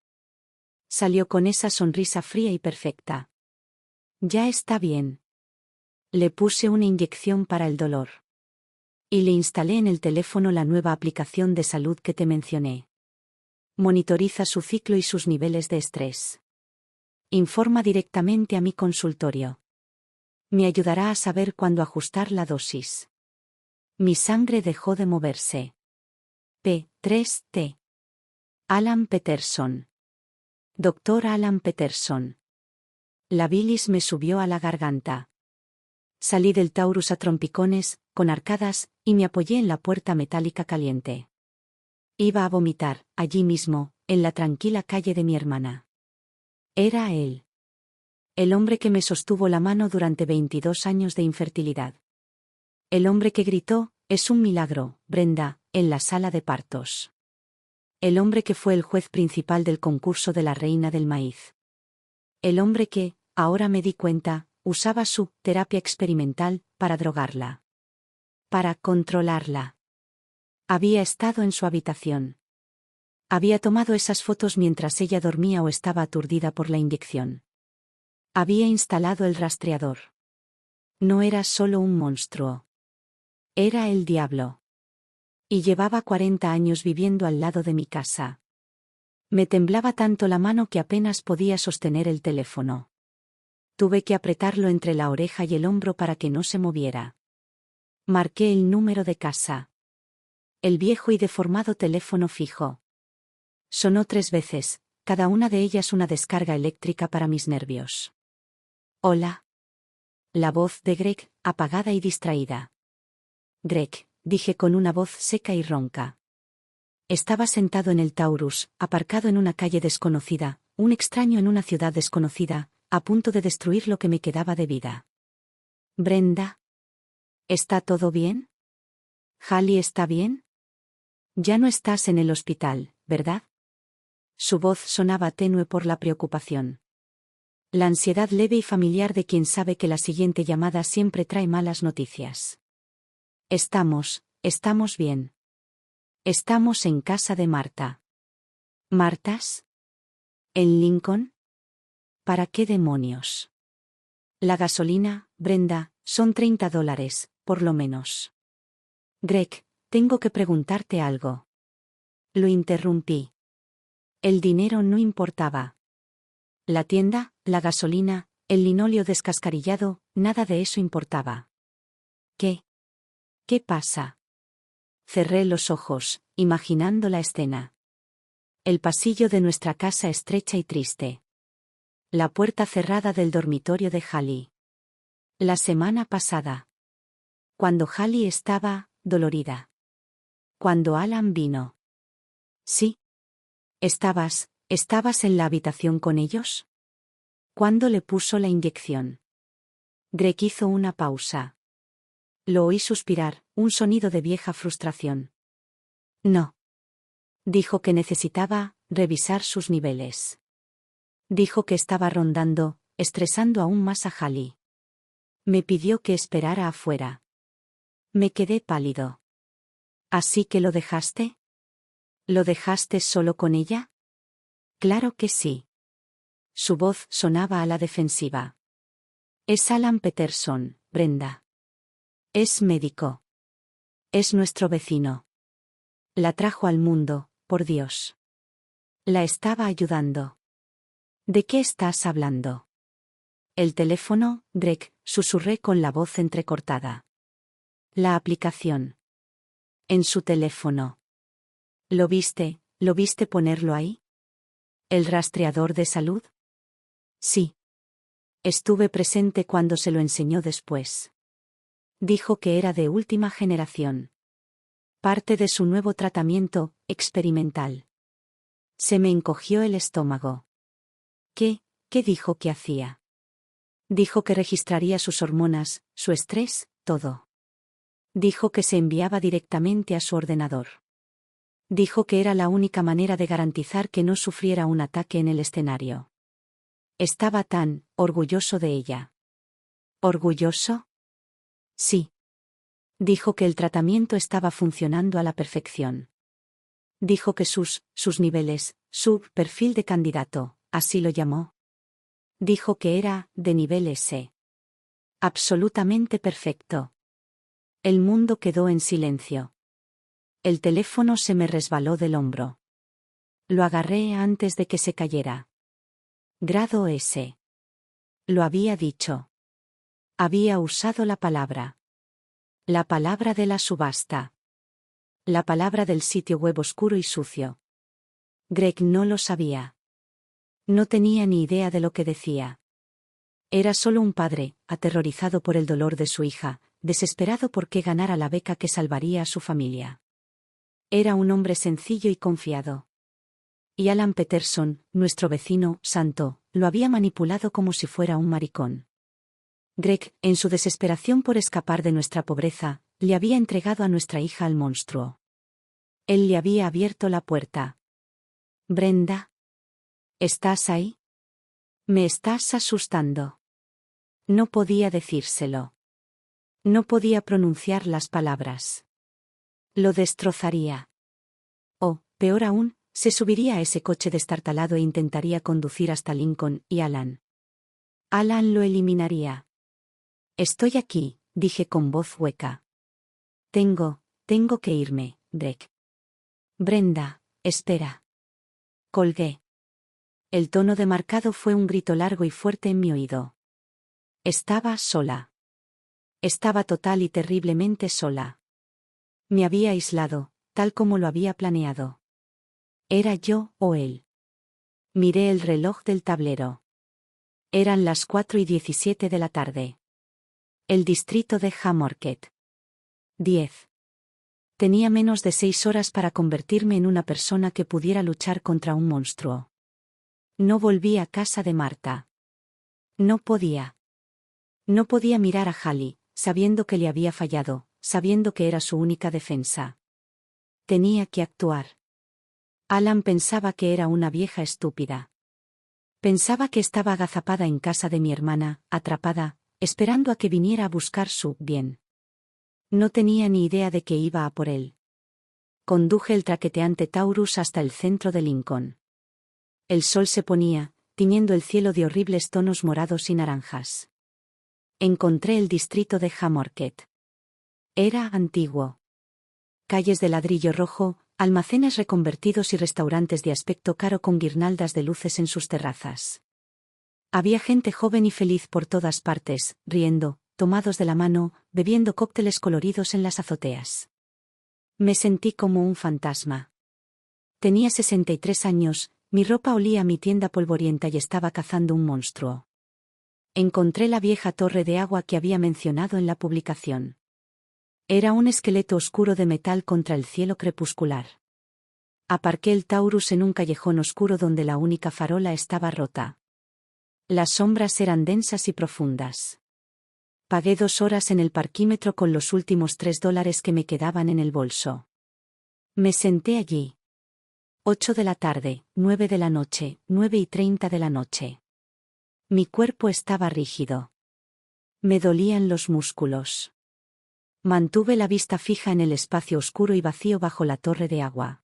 Salió con esa sonrisa fría y perfecta. Ya está bien. Le puse una inyección para el dolor. Y le instalé en el teléfono la nueva aplicación de salud que te mencioné. Monitoriza su ciclo y sus niveles de estrés. Informa directamente a mi consultorio. Me ayudará a saber cuándo ajustar la dosis. Mi sangre dejó de moverse. P3T. Alan Peterson. Doctor Alan Peterson. La bilis me subió a la garganta. Salí del Taurus a trompicones, con arcadas, y me apoyé en la puerta metálica caliente. Iba a vomitar, allí mismo, en la tranquila calle de mi hermana. Era él. El hombre que me sostuvo la mano durante 22 años de infertilidad. El hombre que gritó, «Es un milagro, Brenda», en la sala de partos. El hombre que fue el juez principal del concurso de la Reina del Maíz. El hombre que, ahora me di cuenta, usaba su terapia experimental para drogarla. Para controlarla. Había estado en su habitación. Había tomado esas fotos mientras ella dormía o estaba aturdida por la inyección. Había instalado el rastreador. No era solo un monstruo. Era el diablo. Y llevaba 40 años viviendo al lado de mi casa. Me temblaba tanto la mano que apenas podía sostener el teléfono. Tuve que apretarlo entre la oreja y el hombro para que no se moviera. Marqué el número de casa. El viejo y deformado teléfono fijo. Sonó 3 veces, cada una de ellas una descarga eléctrica para mis nervios. Hola. La voz de Greg, apagada y distraída. Greg, dije con una voz seca y ronca. Estaba sentado en el Taurus, aparcado en una calle desconocida, un extraño en una ciudad desconocida, a punto de destruir lo que me quedaba de vida. Brenda. ¿Está todo bien? ¿Hallie está bien? Ya no estás en el hospital, ¿verdad? Su voz sonaba tenue por la preocupación. La ansiedad leve y familiar de quien sabe que la siguiente llamada siempre trae malas noticias. Estamos bien. Estamos en casa de Marta. ¿Martas? ¿En Lincoln? ¿Para qué demonios? La gasolina, Brenda, son $30, por lo menos. Greg, tengo que preguntarte algo. Lo interrumpí. El dinero no importaba. La tienda, la gasolina, el linóleo descascarillado, nada de eso importaba. ¿Qué? ¿Qué pasa? Cerré los ojos, imaginando la escena. El pasillo de nuestra casa estrecha y triste. La puerta cerrada del dormitorio de Hallie. La semana pasada. Cuando Hallie estaba dolorida. Cuando Alan vino. Sí. ¿Estabas en la habitación con ellos? ¿Cuándo le puso la inyección? Greg hizo una pausa. Lo oí suspirar, un sonido de vieja frustración. No. Dijo que necesitaba revisar sus niveles. Dijo que estaba rondando, estresando aún más a Hallie. Me pidió que esperara afuera. Me quedé pálido. ¿Así que lo dejaste? ¿Lo dejaste solo con ella? Claro que sí. Su voz sonaba a la defensiva. Es Alan Peterson, Brenda. Es médico. Es nuestro vecino. La trajo al mundo, por Dios. La estaba ayudando. ¿De qué estás hablando? El teléfono, Greg, susurré con la voz entrecortada. La aplicación. En su teléfono. ¿Lo viste ponerlo ahí? ¿El rastreador de salud? Sí. Estuve presente cuando se lo enseñó después. Dijo que era de última generación. Parte de su nuevo tratamiento experimental. Se me encogió el estómago. ¿Qué dijo que hacía? Dijo que registraría sus hormonas, su estrés, todo. Dijo que se enviaba directamente a su ordenador. Dijo que era la única manera de garantizar que no sufriera un ataque en el escenario. Estaba tan orgulloso de ella. ¿Orgulloso? Sí. Dijo que el tratamiento estaba funcionando a la perfección. Dijo que sus niveles, su perfil de candidato, así lo llamó. Dijo que era de nivel S. Absolutamente perfecto. El mundo quedó en silencio. El teléfono se me resbaló del hombro. Lo agarré antes de que se cayera. Grado S. Lo había dicho. Había usado la palabra. La palabra de la subasta. La palabra del sitio web oscuro y sucio. Greg no lo sabía. No tenía ni idea de lo que decía. Era solo un padre, aterrorizado por el dolor de su hija, desesperado por que ganara la beca que salvaría a su familia. Era un hombre sencillo y confiado. Y Alan Peterson, nuestro vecino, santo, lo había manipulado como si fuera un maricón. Greg, en su desesperación por escapar de nuestra pobreza, le había entregado a nuestra hija al monstruo. Él le había abierto la puerta. Brenda. ¿Estás ahí? Me estás asustando. No podía decírselo. No podía pronunciar las palabras. Lo destrozaría. O, peor aún, se subiría a ese coche destartalado e intentaría conducir hasta Lincoln y Alan. Alan lo eliminaría. Estoy aquí, dije con voz hueca. Tengo que irme, Greg. Brenda, espera. Colgué. El tono demarcado fue un grito largo y fuerte en mi oído. Estaba sola. Estaba total y terriblemente sola. Me había aislado, tal como lo había planeado. ¿Era yo o él? Miré el reloj del tablero. Eran las 4:17 de la tarde. El distrito de Haymarket. 10. Tenía menos de 6 horas para convertirme en una persona que pudiera luchar contra un monstruo. No volví a casa de Marta. No podía. No podía mirar a Hallie, sabiendo que le había fallado, sabiendo que era su única defensa. Tenía que actuar. Alan pensaba que era una vieja estúpida. Pensaba que estaba agazapada en casa de mi hermana, atrapada, esperando a que viniera a buscar su bien. No tenía ni idea de que iba a por él. Conduje el traqueteante Taurus hasta el centro de Lincoln. El sol se ponía, tiñendo el cielo de horribles tonos morados y naranjas. Encontré el distrito de Haymarket. Era antiguo. Calles de ladrillo rojo, almacenes reconvertidos y restaurantes de aspecto caro con guirnaldas de luces en sus terrazas. Había gente joven y feliz por todas partes, riendo, tomados de la mano, bebiendo cócteles coloridos en las azoteas. Me sentí como un fantasma. Tenía 63 años, mi ropa olía a mi tienda polvorienta y estaba cazando un monstruo. Encontré la vieja torre de agua que había mencionado en la publicación. Era un esqueleto oscuro de metal contra el cielo crepuscular. Aparqué el Taurus en un callejón oscuro donde la única farola estaba rota. Las sombras eran densas y profundas. Pagué 2 horas en el parquímetro con los últimos $3 que me quedaban en el bolso. Me senté allí. 8 de la tarde, 9 de la noche, 9:30 de la noche. Mi cuerpo estaba rígido. Me dolían los músculos. Mantuve la vista fija en el espacio oscuro y vacío bajo la torre de agua.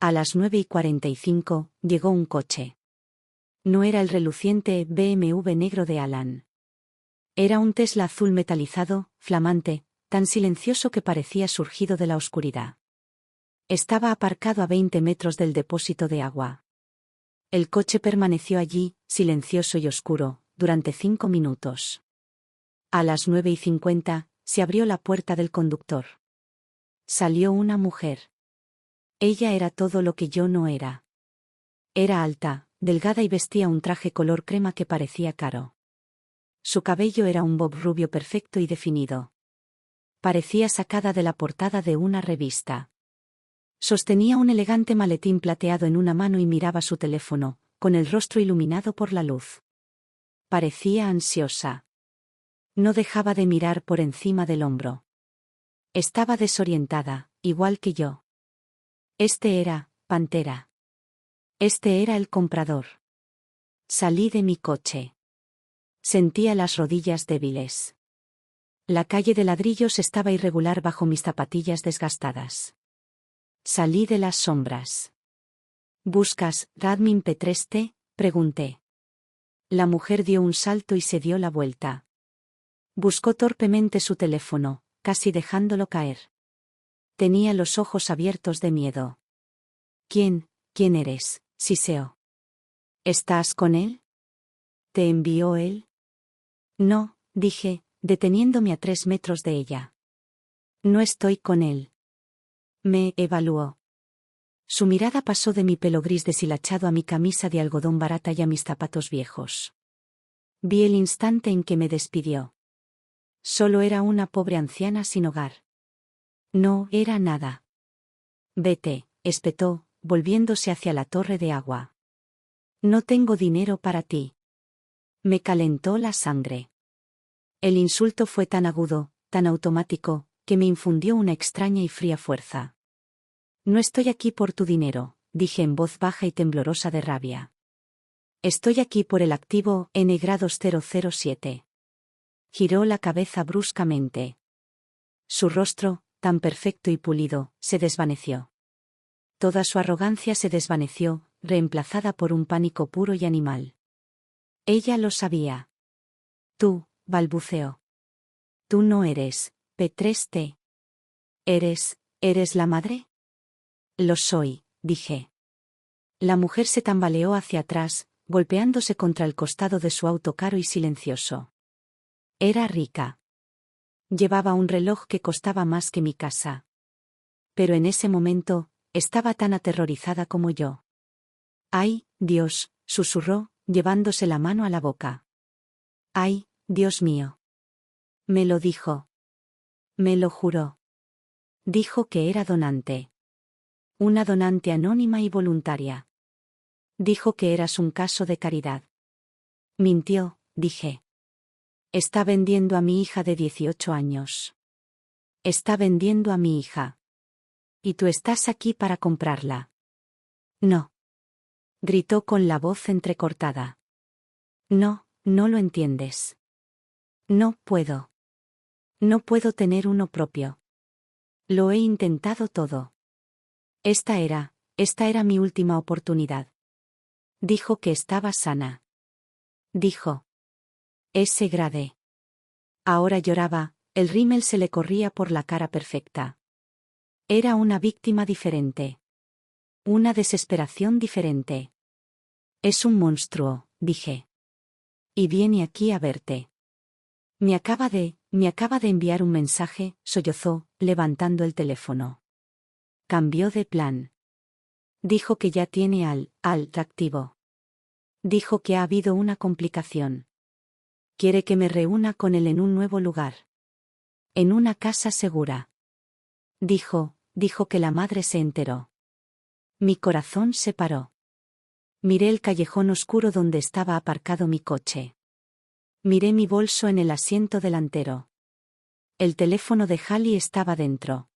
A las 9:45, llegó un coche. No era el reluciente BMW negro de Alan. Era un Tesla azul metalizado, flamante, tan silencioso que parecía surgido de la oscuridad. Estaba aparcado a 20 metros del depósito de agua. El coche permaneció allí, silencioso y oscuro, durante 5 minutos. A las 9:50, se abrió la puerta del conductor. Salió una mujer. Ella era todo lo que yo no era. Era alta, delgada y vestía un traje color crema que parecía caro. Su cabello era un bob rubio perfecto y definido. Parecía sacada de la portada de una revista. Sostenía un elegante maletín plateado en una mano y miraba su teléfono, con el rostro iluminado por la luz. Parecía ansiosa. No dejaba de mirar por encima del hombro. Estaba desorientada, igual que yo. Este era, Pantera. Este era el comprador. Salí de mi coche. Sentía las rodillas débiles. La calle de ladrillos estaba irregular bajo mis zapatillas desgastadas. Salí de las sombras. ¿Buscas Radmin Petreste?, pregunté. La mujer dio un salto y se dio la vuelta. Buscó torpemente su teléfono, casi dejándolo caer. Tenía los ojos abiertos de miedo. ¿Quién eres, Siseo? ¿Estás con él? ¿Te envió él? No, dije, deteniéndome a 3 metros de ella. No estoy con él. Me evaluó. Su mirada pasó de mi pelo gris deshilachado a mi camisa de algodón barata y a mis zapatos viejos. Vi el instante en que me despidió. Solo era una pobre anciana sin hogar. No era nada. Vete, espetó, volviéndose hacia la torre de agua. No tengo dinero para ti. Me calentó la sangre. El insulto fue tan agudo, tan automático, que me infundió una extraña y fría fuerza. No estoy aquí por tu dinero, dije en voz baja y temblorosa de rabia. Estoy aquí por el activo N-007. Giró la cabeza bruscamente. Su rostro, tan perfecto y pulido, se desvaneció. Toda su arrogancia se desvaneció, reemplazada por un pánico puro y animal. Ella lo sabía. Tú, balbuceó. Tú no eres, P3T. ¿Eres la madre? Lo soy, dije. La mujer se tambaleó hacia atrás, golpeándose contra el costado de su auto caro y silencioso. Era rica. Llevaba un reloj que costaba más que mi casa. Pero en ese momento, estaba tan aterrorizada como yo. ¡Ay, Dios!, susurró, llevándose la mano a la boca. ¡Ay, Dios mío! Me lo dijo. Me lo juró. Dijo que era donante. Una donante anónima y voluntaria. Dijo que eras un caso de caridad. Mintió, dije. Está vendiendo a mi hija de 18 años. Está vendiendo a mi hija. Y tú estás aquí para comprarla. No. Gritó con la voz entrecortada. No, no lo entiendes. No puedo. No puedo tener uno propio. Lo he intentado todo. Esta era mi última oportunidad. Dijo que estaba sana. Dijo. Ese grade. Ahora lloraba, el rímel se le corría por la cara perfecta. Era una víctima diferente. Una desesperación diferente. Es un monstruo, dije. Y viene aquí a verte. Me acaba de enviar un mensaje, sollozó, levantando el teléfono. Cambió de plan. Dijo que ya tiene al activo. Dijo que ha habido una complicación. Quiere que me reúna con él en un nuevo lugar. En una casa segura. Dijo que la madre se enteró. Mi corazón se paró. Miré el callejón oscuro donde estaba aparcado mi coche. Miré mi bolso en el asiento delantero. El teléfono de Hallie estaba dentro.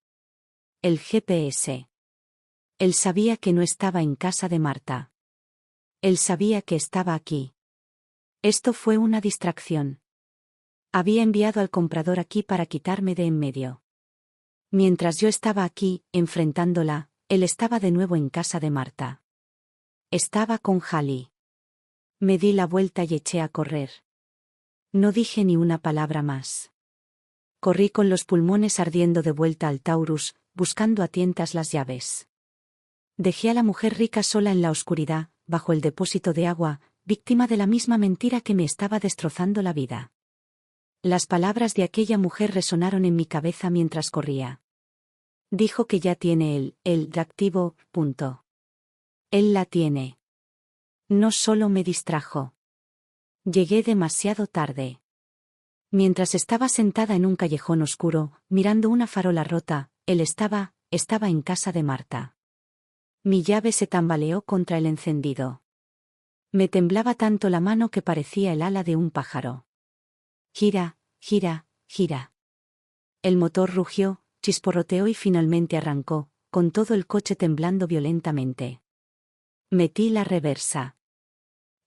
El GPS. Él sabía que no estaba en casa de Marta. Él sabía que estaba aquí. Esto fue una distracción. Había enviado al comprador aquí para quitarme de en medio. Mientras yo estaba aquí, enfrentándola, él estaba de nuevo en casa de Marta. Estaba con Hallie. Me di la vuelta y eché a correr. No dije ni una palabra más. Corrí con los pulmones ardiendo de vuelta al Taurus, buscando a tientas las llaves. Dejé a la mujer rica sola en la oscuridad, bajo el depósito de agua, víctima de la misma mentira que me estaba destrozando la vida. Las palabras de aquella mujer resonaron en mi cabeza mientras corría. Dijo que ya tiene el activo, punto. Él la tiene. No solo me distrajo. Llegué demasiado tarde. Mientras estaba sentada en un callejón oscuro, mirando una farola rota, él estaba en casa de Marta. Mi llave se tambaleó contra el encendido. Me temblaba tanto la mano que parecía el ala de un pájaro. Gira, gira, gira. El motor rugió, chisporroteó y finalmente arrancó, con todo el coche temblando violentamente. Metí la reversa.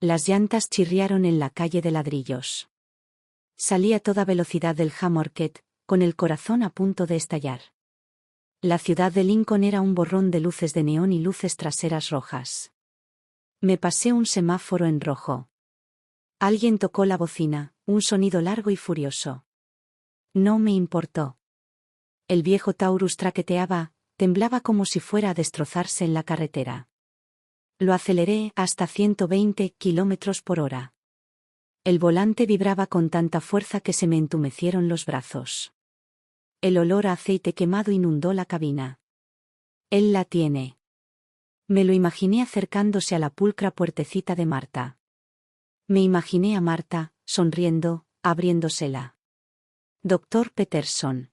Las llantas chirriaron en la calle de ladrillos. Salí a toda velocidad del Haymarket, con el corazón a punto de estallar. La ciudad de Lincoln era un borrón de luces de neón y luces traseras rojas. Me pasé un semáforo en rojo. Alguien tocó la bocina, un sonido largo y furioso. No me importó. El viejo Taurus traqueteaba, temblaba como si fuera a destrozarse en la carretera. Lo aceleré hasta 120 km/h. El volante vibraba con tanta fuerza que se me entumecieron los brazos. El olor a aceite quemado inundó la cabina. Él la tiene. Me lo imaginé acercándose a la pulcra puertecita de Marta. Me imaginé a Marta, sonriendo, abriéndosela. Doctor Peterson.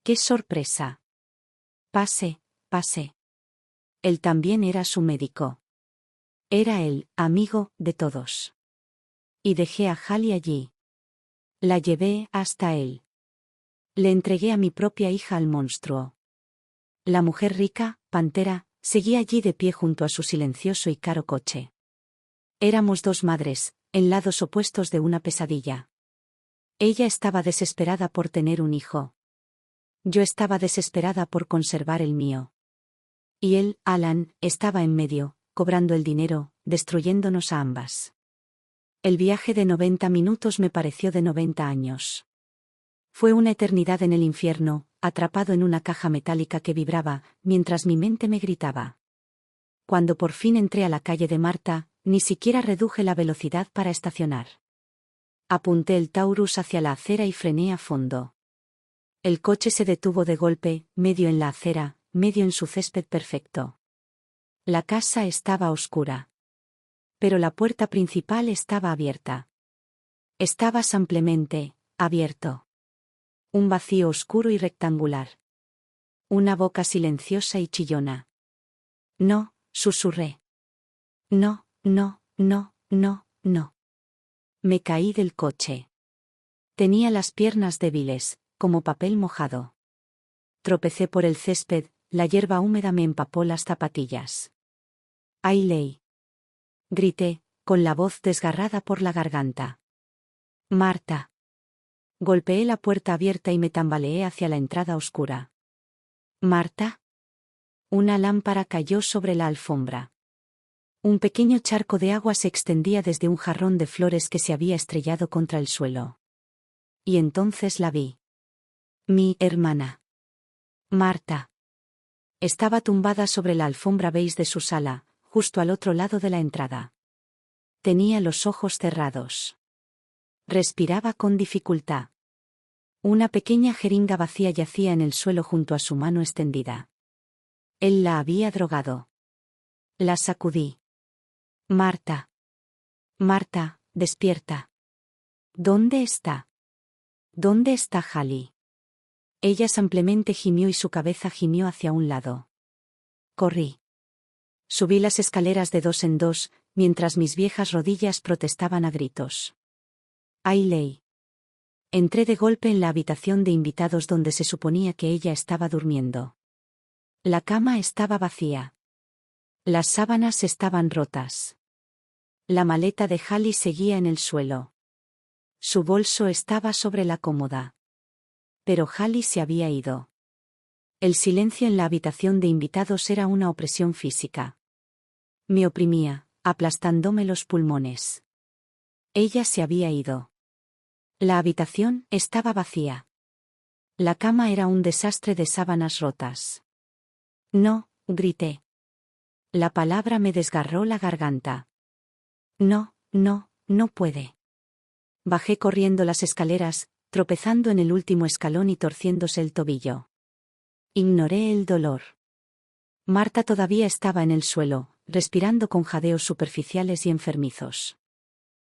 ¡Qué sorpresa! Pase, pase. Él también era su médico. Era el amigo de todos. Y dejé a Hallie allí. La llevé hasta él. Le entregué a mi propia hija al monstruo. La mujer rica, pantera, seguía allí de pie junto a su silencioso y caro coche. Éramos dos madres, en lados opuestos de una pesadilla. Ella estaba desesperada por tener un hijo. Yo estaba desesperada por conservar el mío. Y él, Alan, estaba en medio, cobrando el dinero, destruyéndonos a ambas. El viaje de 90 minutos me pareció de 90 años. Fue una eternidad en el infierno, atrapado en una caja metálica que vibraba, mientras mi mente me gritaba. Cuando por fin entré a la calle de Marta, ni siquiera reduje la velocidad para estacionar. Apunté el Taurus hacia la acera y frené a fondo. El coche se detuvo de golpe, medio en la acera, medio en su césped perfecto. La casa estaba oscura. Pero la puerta principal estaba abierta. Estaba ampliamente abierto. Un vacío oscuro y rectangular. Una boca silenciosa y chillona. No, susurré. No, no, no, no, no. Me caí del coche. Tenía las piernas débiles, como papel mojado. Tropecé por el césped, la hierba húmeda me empapó las zapatillas. ¡Ailey! Grité, con la voz desgarrada por la garganta. ¡Marta! Golpeé la puerta abierta y me tambaleé hacia la entrada oscura. ¿Marta? Una lámpara cayó sobre la alfombra. Un pequeño charco de agua se extendía desde un jarrón de flores que se había estrellado contra el suelo. Y entonces la vi. Mi hermana. Marta. Estaba tumbada sobre la alfombra beige de su sala, justo al otro lado de la entrada. Tenía los ojos cerrados. Respiraba con dificultad. Una pequeña jeringa vacía yacía en el suelo junto a su mano extendida. Él la había drogado. La sacudí. Marta. Marta, despierta. ¿Dónde está? ¿Dónde está Hallie? Ella ampliamente gimió y su cabeza gimió hacia un lado. Corrí. Subí las escaleras de dos en dos, mientras mis viejas rodillas protestaban a gritos. Ailey. Entré de golpe en la habitación de invitados donde se suponía que ella estaba durmiendo. La cama estaba vacía. Las sábanas estaban rotas. La maleta de Hallie seguía en el suelo. Su bolso estaba sobre la cómoda. Pero Hallie se había ido. El silencio en la habitación de invitados era una opresión física. Me oprimía, aplastándome los pulmones. Ella se había ido. La habitación estaba vacía. La cama era un desastre de sábanas rotas. No, grité. La palabra me desgarró la garganta. No, no, no puede. Bajé corriendo las escaleras, tropezando en el último escalón y torciéndose el tobillo. Ignoré el dolor. Marta todavía estaba en el suelo, respirando con jadeos superficiales y enfermizos.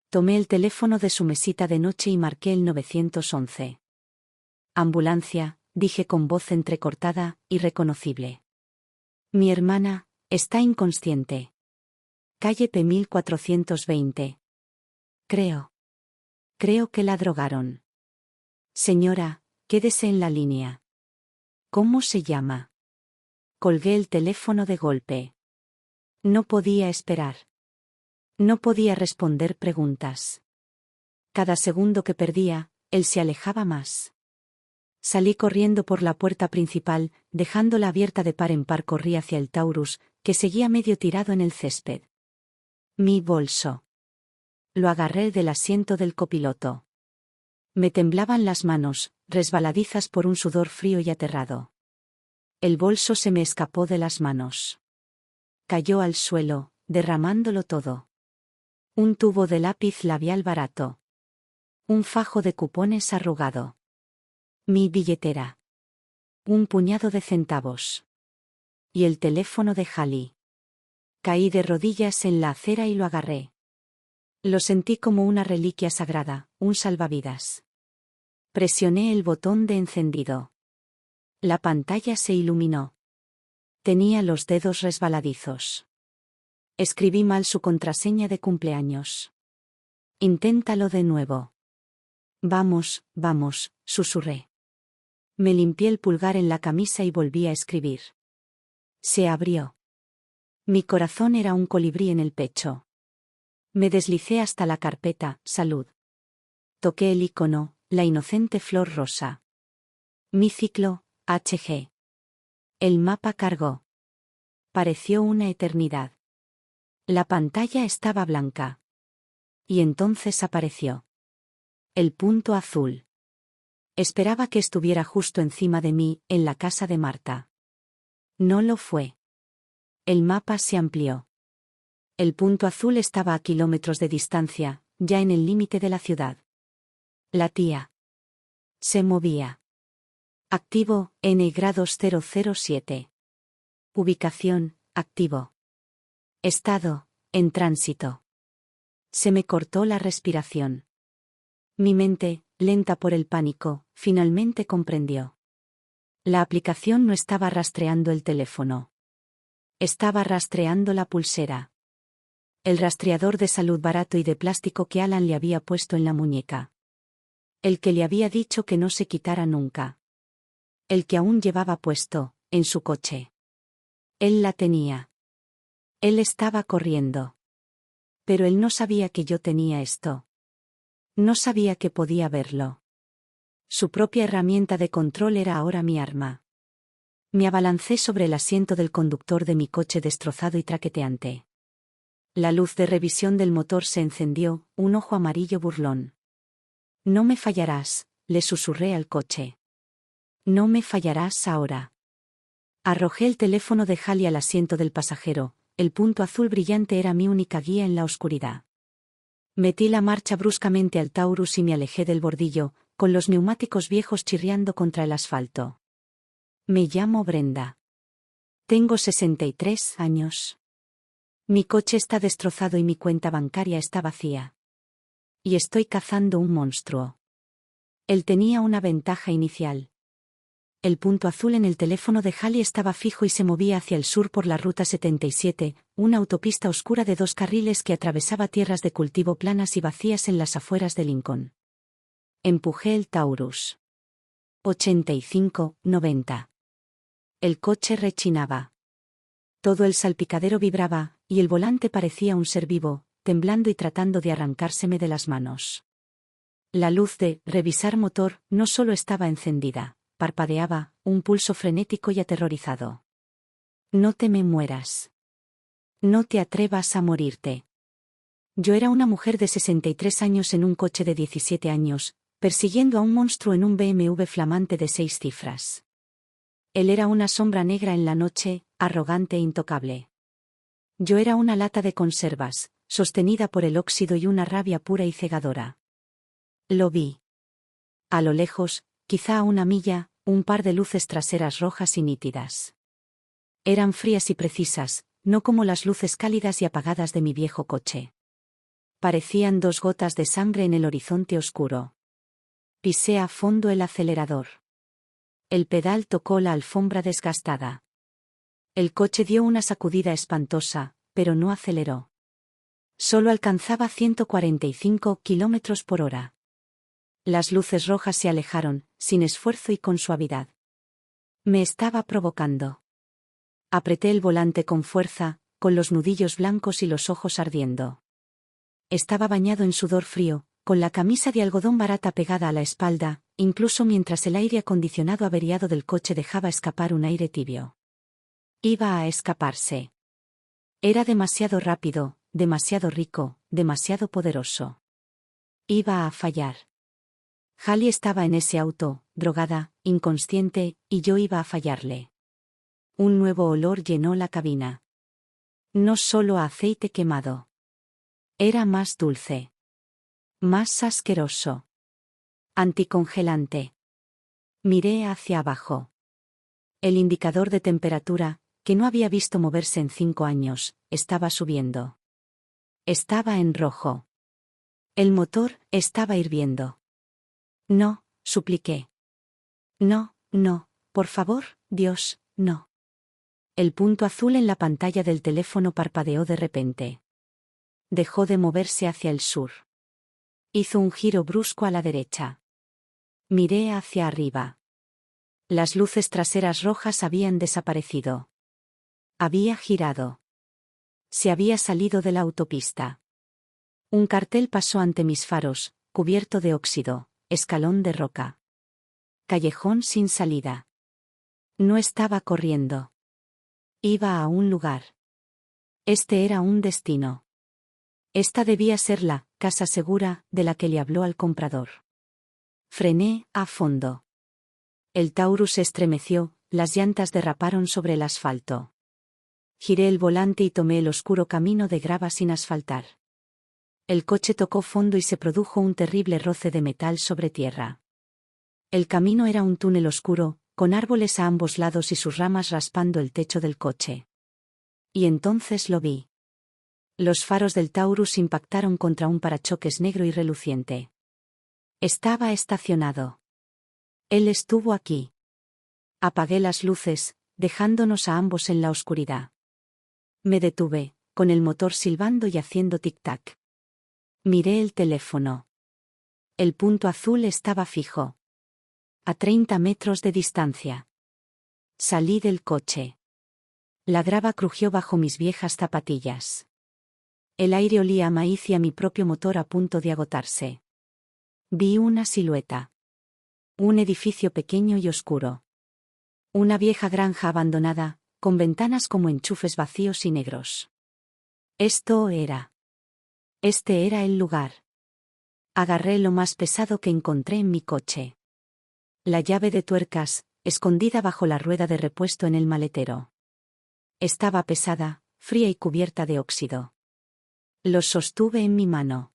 Tomé el teléfono de su mesita de noche y marqué el 911. Ambulancia, dije con voz entrecortada, irreconocible. Mi hermana está inconsciente. Calle P 1420. Creo que la drogaron. Señora, quédese en la línea. ¿Cómo se llama? Colgué el teléfono de golpe. No podía esperar. No podía responder preguntas. Cada segundo que perdía, él se alejaba más. Salí corriendo por la puerta principal, dejándola abierta de par en par. Corrí hacia el Taurus, que seguía medio tirado en el césped. Mi bolso. Lo agarré del asiento del copiloto. Me temblaban las manos, resbaladizas por un sudor frío y aterrado. El bolso se me escapó de las manos. Cayó al suelo, derramándolo todo. Un tubo de lápiz labial barato. Un fajo de cupones arrugado. Mi billetera. Un puñado de centavos. Y el teléfono de Hallie. Caí de rodillas en la acera y lo agarré. Lo sentí como una reliquia sagrada, un salvavidas. Presioné el botón de encendido. La pantalla se iluminó. Tenía los dedos resbaladizos. Escribí mal su contraseña de cumpleaños. Inténtalo de nuevo. Vamos, vamos, susurré. Me limpié el pulgar en la camisa y volví a escribir. Se abrió. Mi corazón era un colibrí en el pecho. Me deslicé hasta la carpeta, salud. Toqué el icono, la inocente flor rosa. Mi ciclo, HG. El mapa cargó. Pareció una eternidad. La pantalla estaba blanca. Y entonces apareció. El punto azul. Esperaba que estuviera justo encima de mí, en la casa de Marta. No lo fue. El mapa se amplió. El punto azul estaba a kilómetros de distancia, ya en el límite de la ciudad. La tía. Se movía. Activo, N grados 007. Ubicación, activo. Estado, en tránsito. Se me cortó la respiración. Mi mente, lenta por el pánico, finalmente comprendió. La aplicación no estaba rastreando el teléfono. Estaba rastreando la pulsera. El rastreador de salud barato y de plástico que Alan le había puesto en la muñeca. El que le había dicho que no se quitara nunca. El que aún llevaba puesto, en su coche. Él la tenía. Él estaba corriendo. Pero él no sabía que yo tenía esto. No sabía que podía verlo. Su propia herramienta de control era ahora mi arma. Me abalancé sobre el asiento del conductor de mi coche destrozado y traqueteante. La luz de revisión del motor se encendió, un ojo amarillo burlón. No me fallarás, le susurré al coche. No me fallarás ahora. Arrojé el teléfono de Hallie al asiento del pasajero, el punto azul brillante era mi única guía en la oscuridad. Metí la marcha bruscamente al Taurus y me alejé del bordillo, con los neumáticos viejos chirriando contra el asfalto. Me llamo Brenda. Tengo 63 años. Mi coche está destrozado y mi cuenta bancaria está vacía. Y estoy cazando un monstruo. Él tenía una ventaja inicial. El punto azul en el teléfono de Hallie estaba fijo y se movía hacia el sur por la ruta 77, una autopista oscura de 2 carriles que atravesaba tierras de cultivo planas y vacías en las afueras de Lincoln. Empujé el Taurus. 85, 90. El coche rechinaba. Todo el salpicadero vibraba, y el volante parecía un ser vivo, temblando y tratando de arrancárseme de las manos. La luz de revisar motor no solo estaba encendida, parpadeaba, un pulso frenético y aterrorizado. No te me mueras. No te atrevas a morirte. Yo era una mujer de 63 años en un coche de 17 años, persiguiendo a un monstruo en un BMW flamante de 6 cifras. Él era una sombra negra en la noche, arrogante e intocable. Yo era una lata de conservas, sostenida por el óxido y una rabia pura y cegadora. Lo vi. A lo lejos, quizá a 1 milla, un par de luces traseras rojas y nítidas. Eran frías y precisas, no como las luces cálidas y apagadas de mi viejo coche. Parecían 2 gotas de sangre en el horizonte oscuro. Pisé a fondo el acelerador. El pedal tocó la alfombra desgastada. El coche dio una sacudida espantosa, pero no aceleró. Solo alcanzaba 145 kilómetros por hora. Las luces rojas se alejaron, sin esfuerzo y con suavidad. Me estaba provocando. Apreté el volante con fuerza, con los nudillos blancos y los ojos ardiendo. Estaba bañado en sudor frío, con la camisa de algodón barata pegada a la espalda, incluso mientras el aire acondicionado averiado del coche dejaba escapar un aire tibio. Iba a escaparse. Era demasiado rápido, demasiado rico, demasiado poderoso. Iba a fallar. Hallie estaba en ese auto, drogada, inconsciente, y yo iba a fallarle. Un nuevo olor llenó la cabina. No solo a aceite quemado. Era más dulce. Más asqueroso. Anticongelante. Miré hacia abajo. El indicador de temperatura, que no había visto moverse en 5 años, estaba subiendo. Estaba en rojo. El motor estaba hirviendo. No, supliqué. No, no, por favor, Dios, no. El punto azul en la pantalla del teléfono parpadeó de repente. Dejó de moverse hacia el sur. Hizo un giro brusco a la derecha. Miré hacia arriba. Las luces traseras rojas habían desaparecido. Había girado. Se había salido de la autopista. Un cartel pasó ante mis faros, cubierto de óxido, escalón de roca. Callejón sin salida. No estaba corriendo. Iba a un lugar. Este era un destino. Esta debía ser la casa segura de la que le habló al comprador. Frené a fondo. El Taurus se estremeció, las llantas derraparon sobre el asfalto. Giré el volante y tomé el oscuro camino de grava sin asfaltar. El coche tocó fondo y se produjo un terrible roce de metal sobre tierra. El camino era un túnel oscuro, con árboles a ambos lados y sus ramas raspando el techo del coche. Y entonces lo vi. Los faros del Taurus impactaron contra un parachoques negro y reluciente. Estaba estacionado. Él estuvo aquí. Apagué las luces, dejándonos a ambos en la oscuridad. Me detuve, con el motor silbando y haciendo tic-tac. Miré el teléfono. El punto azul estaba fijo. A 30 metros de distancia. Salí del coche. La grava crujió bajo mis viejas zapatillas. El aire olía a maíz y a mi propio motor a punto de agotarse. Vi una silueta. Un edificio pequeño y oscuro. Una vieja granja abandonada, con ventanas como enchufes vacíos y negros. Este era el lugar. Agarré lo más pesado que encontré en mi coche. La llave de tuercas, escondida bajo la rueda de repuesto en el maletero. Estaba pesada, fría y cubierta de óxido. Los sostuve en mi mano.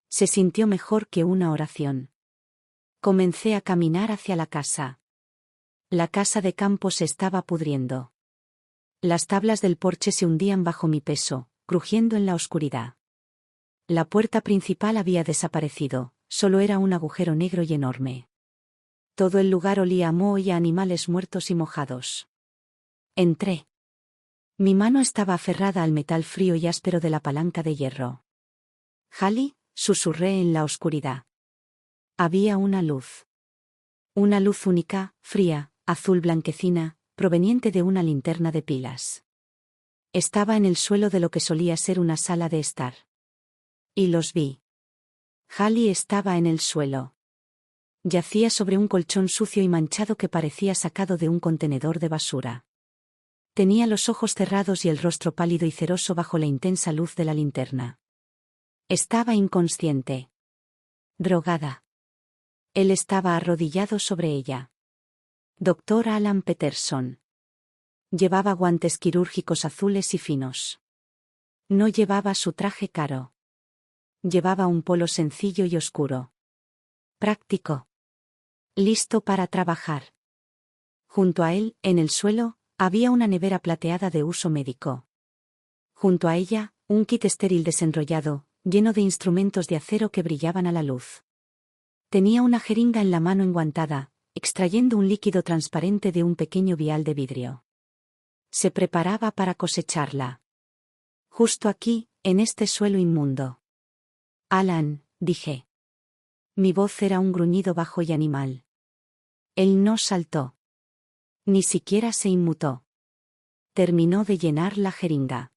Se sintió mejor que una oración. Comencé a caminar hacia la casa. La casa de campo se estaba pudriendo. Las tablas del porche se hundían bajo mi peso, crujiendo en la oscuridad. La puerta principal había desaparecido, solo era un agujero negro y enorme. Todo el lugar olía a moho y a animales muertos y mojados. Entré. Mi mano estaba aferrada al metal frío y áspero de la palanca de hierro. «Hallie», susurré en la oscuridad. Había una luz. Una luz única, fría, azul blanquecina, proveniente de una linterna de pilas. Estaba en el suelo de lo que solía ser una sala de estar. Y los vi. Hallie estaba en el suelo. Yacía sobre un colchón sucio y manchado que parecía sacado de un contenedor de basura. Tenía los ojos cerrados y el rostro pálido y ceroso bajo la intensa luz de la linterna. Estaba inconsciente. Drogada. Él estaba arrodillado sobre ella. Dr. Alan Peterson. Llevaba guantes quirúrgicos azules y finos. No llevaba su traje caro. Llevaba un polo sencillo y oscuro. Práctico. Listo para trabajar. Junto a él, en el suelo, había una nevera plateada de uso médico. Junto a ella, un kit estéril desenrollado, lleno de instrumentos de acero que brillaban a la luz. Tenía una jeringa en la mano enguantada, extrayendo un líquido transparente de un pequeño vial de vidrio. Se preparaba para cosecharla. Justo aquí, en este suelo inmundo. «Alan», dije. Mi voz era un gruñido bajo y animal. Él no saltó. Ni siquiera se inmutó. Terminó de llenar la jeringa.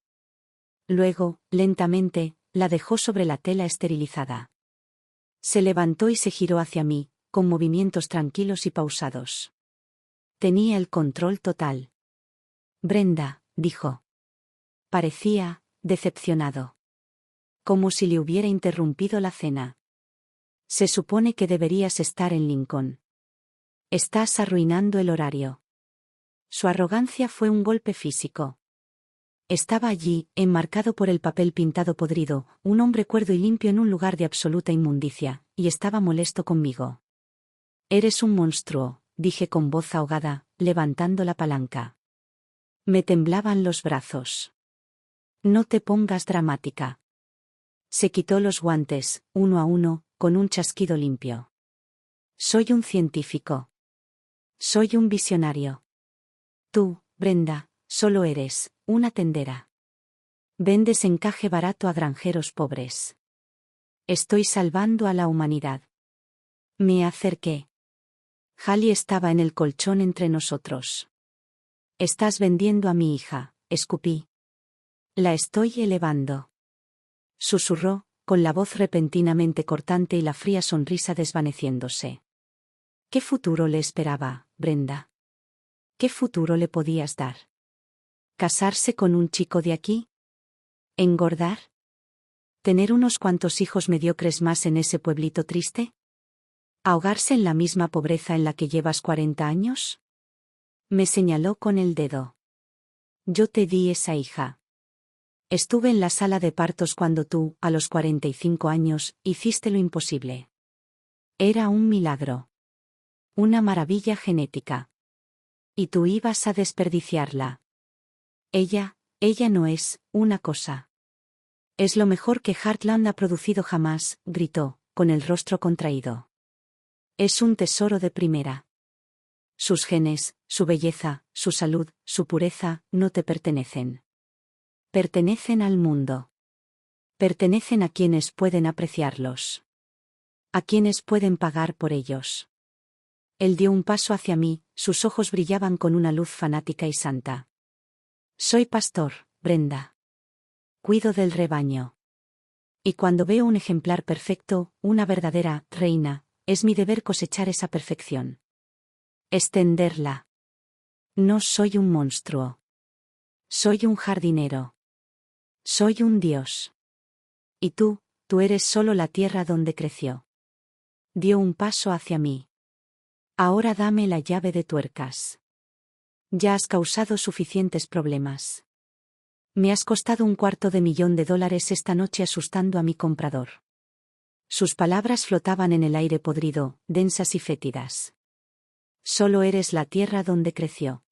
Luego, lentamente, la dejó sobre la tela esterilizada. Se levantó y se giró hacia mí, con movimientos tranquilos y pausados. Tenía el control total. «Brenda», dijo. Parecía decepcionado. Como si le hubiera interrumpido la cena. «Se supone que deberías estar en Lincoln. Estás arruinando el horario». Su arrogancia fue un golpe físico. Estaba allí, enmarcado por el papel pintado podrido, un hombre cuerdo y limpio en un lugar de absoluta inmundicia, y estaba molesto conmigo. Eres un monstruo, dije con voz ahogada, levantando la palanca. Me temblaban los brazos. No te pongas dramática. Se quitó los guantes, uno a uno, con un chasquido limpio. Soy un científico. Soy un visionario. Tú, Brenda, solo eres una tendera. Vendes encaje barato a granjeros pobres. Estoy salvando a la humanidad. Me acerqué. Hallie estaba en el colchón entre nosotros. Estás vendiendo a mi hija, escupí. La estoy elevando. Susurró, con la voz repentinamente cortante y la fría sonrisa desvaneciéndose. ¿Qué futuro le esperaba, Brenda? ¿Qué futuro le podías dar? ¿Casarse con un chico de aquí? ¿Engordar? ¿Tener unos cuantos hijos mediocres más en ese pueblito triste? ¿Ahogarse en la misma pobreza en la que llevas 40 años? Me señaló con el dedo. Yo te di esa hija. Estuve en la sala de partos cuando tú, a los 45 años, hiciste lo imposible. Era un milagro. Una maravilla genética. Y tú ibas a desperdiciarla. Ella no es una cosa. Es lo mejor que Heartland ha producido jamás, gritó, con el rostro contraído. Es un tesoro de primera. Sus genes, su belleza, su salud, su pureza, no te pertenecen. Pertenecen al mundo. Pertenecen a quienes pueden apreciarlos. A quienes pueden pagar por ellos. Él dio un paso hacia mí, sus ojos brillaban con una luz fanática y santa. Soy pastor, Brenda. Cuido del rebaño. Y cuando veo un ejemplar perfecto, una verdadera reina, es mi deber cosechar esa perfección. Extenderla. No soy un monstruo. Soy un jardinero. Soy un dios. Y tú eres solo la tierra donde creció. Dio un paso hacia mí. Ahora dame la llave de tuercas. Ya has causado suficientes problemas. Me has costado $250,000 esta noche asustando a mi comprador. Sus palabras flotaban en el aire podrido, densas y fétidas. Solo eres la tierra donde creció.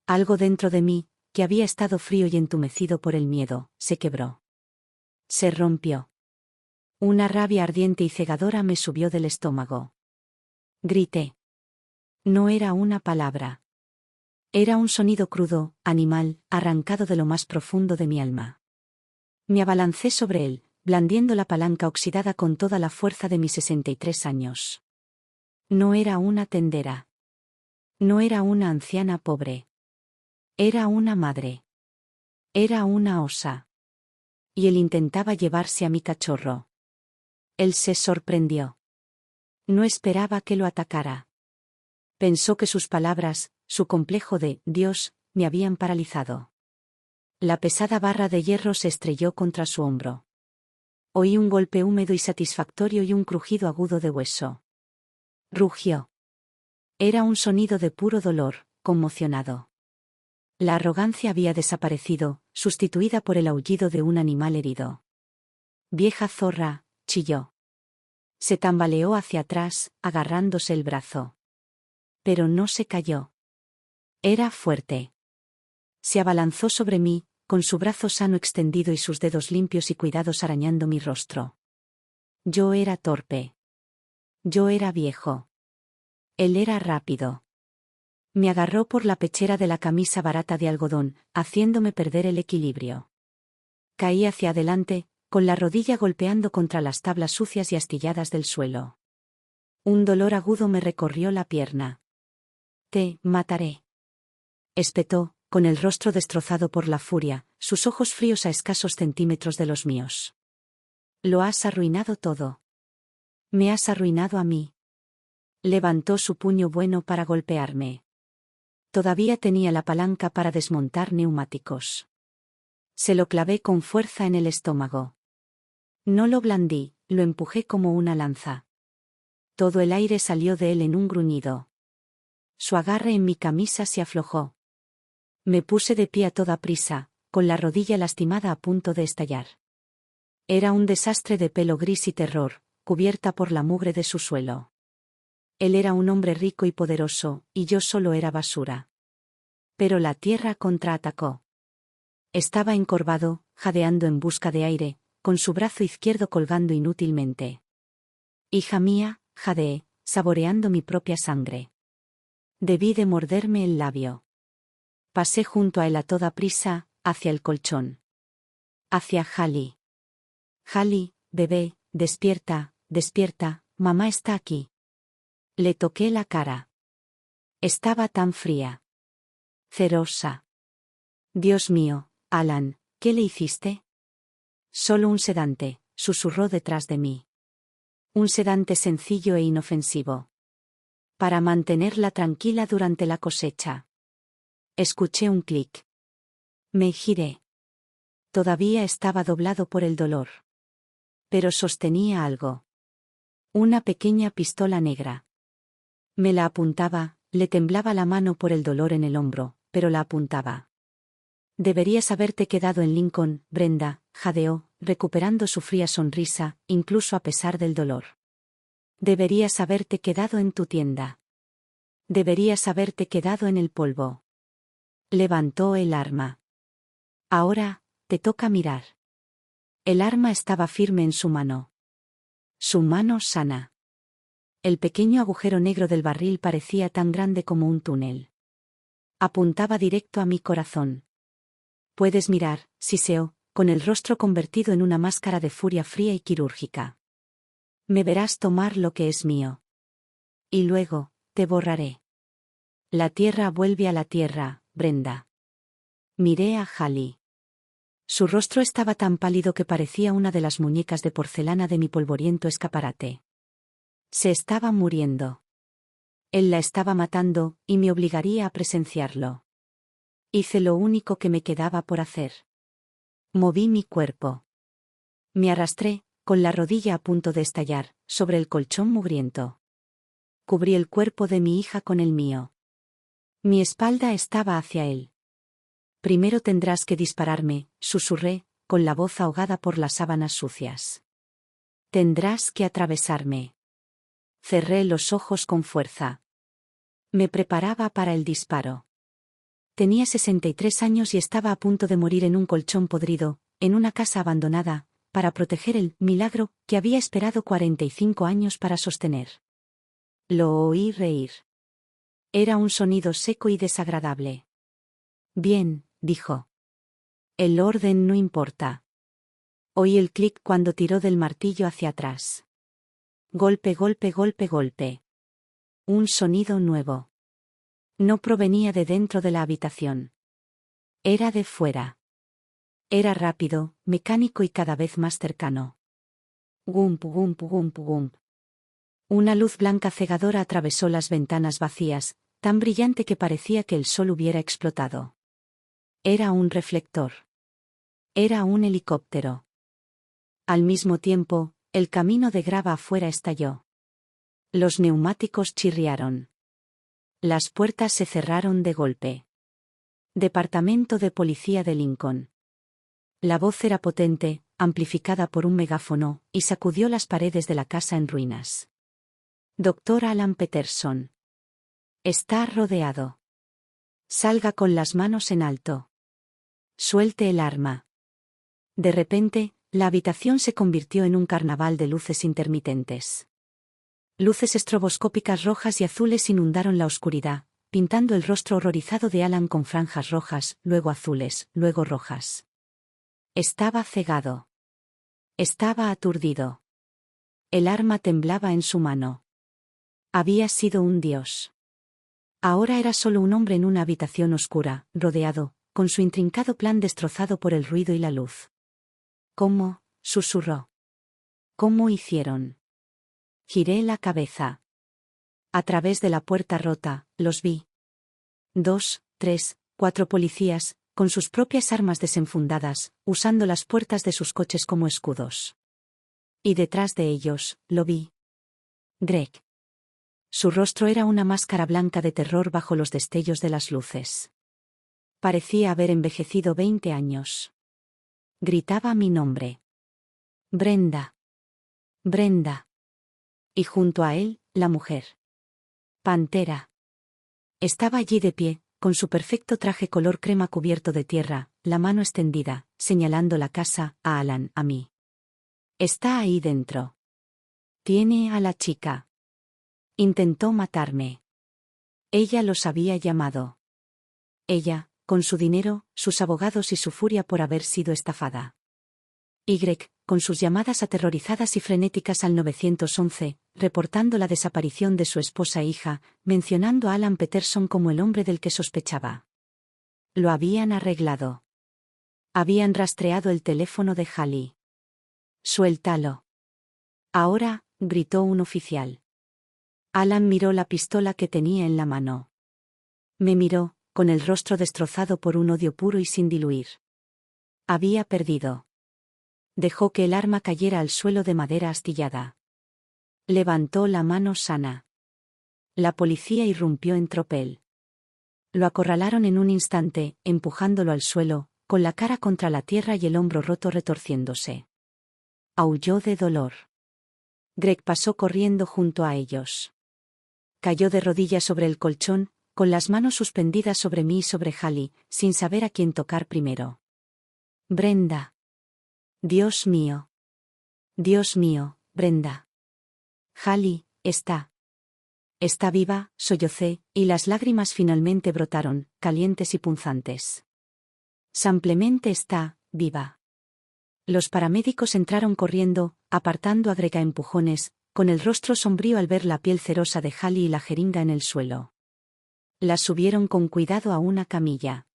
Algo dentro de mí, que había estado frío y entumecido por el miedo, se quebró. Se rompió. Una rabia ardiente y cegadora me subió del estómago. Grité. No era una palabra. Era un sonido crudo, animal, arrancado de lo más profundo de mi alma. Me abalancé sobre él, blandiendo la palanca oxidada con toda la fuerza de mis 63 años. No era una tendera. No era una anciana pobre. Era una madre. Era una osa. Y él intentaba llevarse a mi cachorro. Él se sorprendió. No esperaba que lo atacara. Pensó que sus palabras, su complejo de Dios, me habían paralizado. La pesada barra de hierro se estrelló contra su hombro. Oí un golpe húmedo y satisfactorio y un crujido agudo de hueso. Rugió. Era un sonido de puro dolor, conmocionado. La arrogancia había desaparecido, sustituida por el aullido de un animal herido. Vieja zorra, chilló. Se tambaleó hacia atrás, agarrándose el brazo. Pero no se cayó. Era fuerte. Se abalanzó sobre mí, con su brazo sano extendido y sus dedos limpios y cuidados arañando mi rostro. Yo era torpe. Yo era viejo. Él era rápido. Me agarró por la pechera de la camisa barata de algodón, haciéndome perder el equilibrio. Caí hacia adelante, con la rodilla golpeando contra las tablas sucias y astilladas del suelo. Un dolor agudo me recorrió la pierna. Te mataré. Espetó, con el rostro destrozado por la furia, sus ojos fríos a escasos centímetros de los míos. Lo has arruinado todo. Me has arruinado a mí. Levantó su puño bueno para golpearme. Todavía tenía la palanca para desmontar neumáticos. Se lo clavé con fuerza en el estómago. No lo blandí, lo empujé como una lanza. Todo el aire salió de él en un gruñido. Su agarre en mi camisa se aflojó. Me puse de pie a toda prisa, con la rodilla lastimada a punto de estallar. Era un desastre de pelo gris y terror, cubierta por la mugre de su suelo. Él era un hombre rico y poderoso, y yo solo era basura. Pero la tierra contraatacó. Estaba encorvado, jadeando en busca de aire, con su brazo izquierdo colgando inútilmente. Hija mía, jadeé, saboreando mi propia sangre. Debí de morderme el labio. Pasé junto a él a toda prisa, hacia el colchón. Hacia Hallie. Hallie, bebé, despierta, despierta, mamá está aquí. Le toqué la cara. Estaba tan fría. Cerosa. Dios mío, Alan, ¿qué le hiciste? Solo un sedante, susurró detrás de mí. Un sedante sencillo e inofensivo. Para mantenerla tranquila durante la cosecha. Escuché un clic. Me giré. Todavía estaba doblado por el dolor. Pero sostenía algo. Una pequeña pistola negra. Me la apuntaba, le temblaba la mano por el dolor en el hombro, pero la apuntaba. Deberías haberte quedado en Lincoln, Brenda, jadeó, recuperando su fría sonrisa, incluso a pesar del dolor. Deberías haberte quedado en tu tienda. Deberías haberte quedado en el polvo. Levantó el arma. Ahora, te toca mirar. El arma estaba firme en su mano. Su mano sana. El pequeño agujero negro del barril parecía tan grande como un túnel. Apuntaba directo a mi corazón. Puedes mirar, siseó, con el rostro convertido en una máscara de furia fría y quirúrgica. Me verás tomar lo que es mío. Y luego, te borraré. La tierra vuelve a la tierra, Brenda. Miré a Hallie. Su rostro estaba tan pálido que parecía una de las muñecas de porcelana de mi polvoriento escaparate. Se estaba muriendo. Él la estaba matando, y me obligaría a presenciarlo. Hice lo único que me quedaba por hacer. Moví mi cuerpo. Me arrastré, con la rodilla a punto de estallar, sobre el colchón mugriento. Cubrí el cuerpo de mi hija con el mío. Mi espalda estaba hacia él. Primero tendrás que dispararme, susurré, con la voz ahogada por las sábanas sucias. Tendrás que atravesarme. Cerré los ojos con fuerza. Me preparaba para el disparo. Tenía 63 años y estaba a punto de morir en un colchón podrido, en una casa abandonada, para proteger el milagro que había esperado 45 años para sostener. Lo oí reír. Era un sonido seco y desagradable. Bien, dijo. El orden no importa. Oí el clic cuando tiró del martillo hacia atrás. Golpe, golpe, golpe, golpe. Un sonido nuevo. No provenía de dentro de la habitación. Era de fuera. Era rápido, mecánico y cada vez más cercano. Gump, gump, gump, gump. Una luz blanca cegadora atravesó las ventanas vacías, tan brillante que parecía que el sol hubiera explotado. Era un reflector. Era un helicóptero. Al mismo tiempo, el camino de grava afuera estalló. Los neumáticos chirriaron. Las puertas se cerraron de golpe. Departamento de Policía de Lincoln. La voz era potente, amplificada por un megáfono, y sacudió las paredes de la casa en ruinas. Dr. Alan Peterson. Está rodeado. Salga con las manos en alto. Suelte el arma. De repente, la habitación se convirtió en un carnaval de luces intermitentes. Luces estroboscópicas rojas y azules inundaron la oscuridad, pintando el rostro horrorizado de Alan con franjas rojas, luego azules, luego rojas. Estaba cegado. Estaba aturdido. El arma temblaba en su mano. Había sido un dios. Ahora era solo un hombre en una habitación oscura, rodeado, con su intrincado plan destrozado por el ruido y la luz. ¿Cómo? Susurró. ¿Cómo hicieron? Giré la cabeza. A través de la puerta rota, los vi. 2, 3, 4 policías, con sus propias armas desenfundadas, usando las puertas de sus coches como escudos. Y detrás de ellos, lo vi. Greg. Su rostro era una máscara blanca de terror bajo los destellos de las luces. Parecía haber envejecido 20 años. Gritaba mi nombre. Brenda. Brenda. Y junto a él, la mujer. Pantera. Estaba allí de pie, con su perfecto traje color crema cubierto de tierra, la mano extendida, señalando la casa, a Alan, a mí. Está ahí dentro. Tiene a la chica. Intentó matarme. Ella los había llamado. Ella, con su dinero, sus abogados y su furia por haber sido estafada. Y, con sus llamadas aterrorizadas y frenéticas al 911, reportando la desaparición de su esposa e hija, mencionando a Alan Peterson como el hombre del que sospechaba. Lo habían arreglado. Habían rastreado el teléfono de Hallie. «Suéltalo». «Ahora», gritó un oficial. Alan miró la pistola que tenía en la mano. Me miró, con el rostro destrozado por un odio puro y sin diluir. Había perdido. Dejó que el arma cayera al suelo de madera astillada. Levantó la mano sana. La policía irrumpió en tropel. Lo acorralaron en un instante, empujándolo al suelo, con la cara contra la tierra y el hombro roto retorciéndose. Aulló de dolor. Greg pasó corriendo junto a ellos. Cayó de rodillas sobre el colchón, con las manos suspendidas sobre mí y sobre Hallie, sin saber a quién tocar primero. Brenda. Dios mío. Dios mío, Brenda. Hallie, está viva, sollocé, y las lágrimas finalmente brotaron, calientes y punzantes. Simplemente está viva. Los paramédicos entraron corriendo, apartando a Greg a empujones, con el rostro sombrío al ver la piel cerosa de Hallie y la jeringa en el suelo. La subieron con cuidado a una camilla.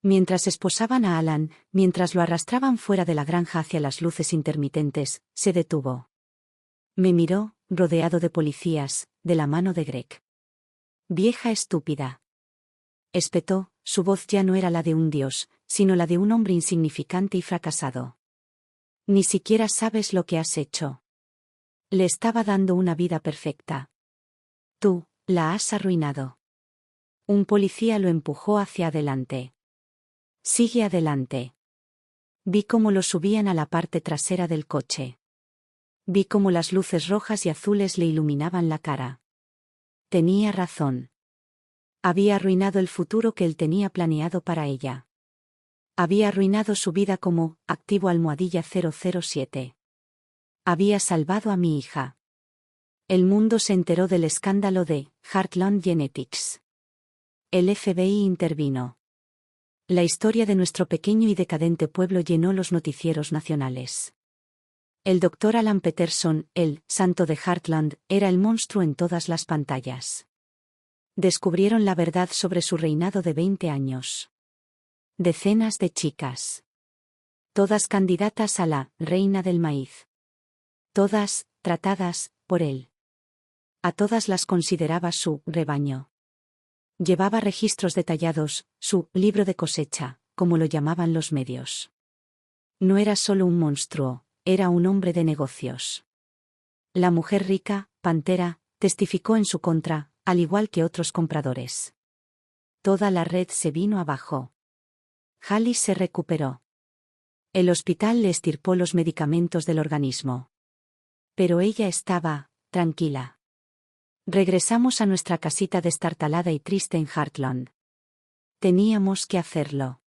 Mientras esposaban a Alan, mientras lo arrastraban fuera de la granja hacia las luces intermitentes, se detuvo. Me miró, rodeado de policías, de la mano de Greg. «Vieja estúpida». Espetó, su voz ya no era la de un dios, sino la de un hombre insignificante y fracasado. «Ni siquiera sabes lo que has hecho. Le estaba dando una vida perfecta. Tú, la has arruinado». Un policía lo empujó hacia adelante. «Sigue adelante». Vi cómo lo subían a la parte trasera del coche. Vi cómo las luces rojas y azules le iluminaban la cara. Tenía razón. Había arruinado el futuro que él tenía planeado para ella. Había arruinado su vida como activo almohadilla 007. Había salvado a mi hija. El mundo se enteró del escándalo de Heartland Genetics. El FBI intervino. La historia de nuestro pequeño y decadente pueblo llenó los noticieros nacionales. El Dr. Alan Peterson, el santo de Heartland, era el monstruo en todas las pantallas. Descubrieron la verdad sobre su reinado de 20 años. Decenas de chicas. Todas candidatas a la reina del maíz. Todas, tratadas, por él. A todas las consideraba su rebaño. Llevaba registros detallados, su libro de cosecha, como lo llamaban los medios. No era solo un monstruo, era un hombre de negocios. La mujer rica, Pantera, testificó en su contra, al igual que otros compradores. Toda la red se vino abajo. Hallie se recuperó. El hospital le extirpó los medicamentos del organismo. Pero ella estaba tranquila. Regresamos a nuestra casita destartalada y triste en Heartland. Teníamos que hacerlo.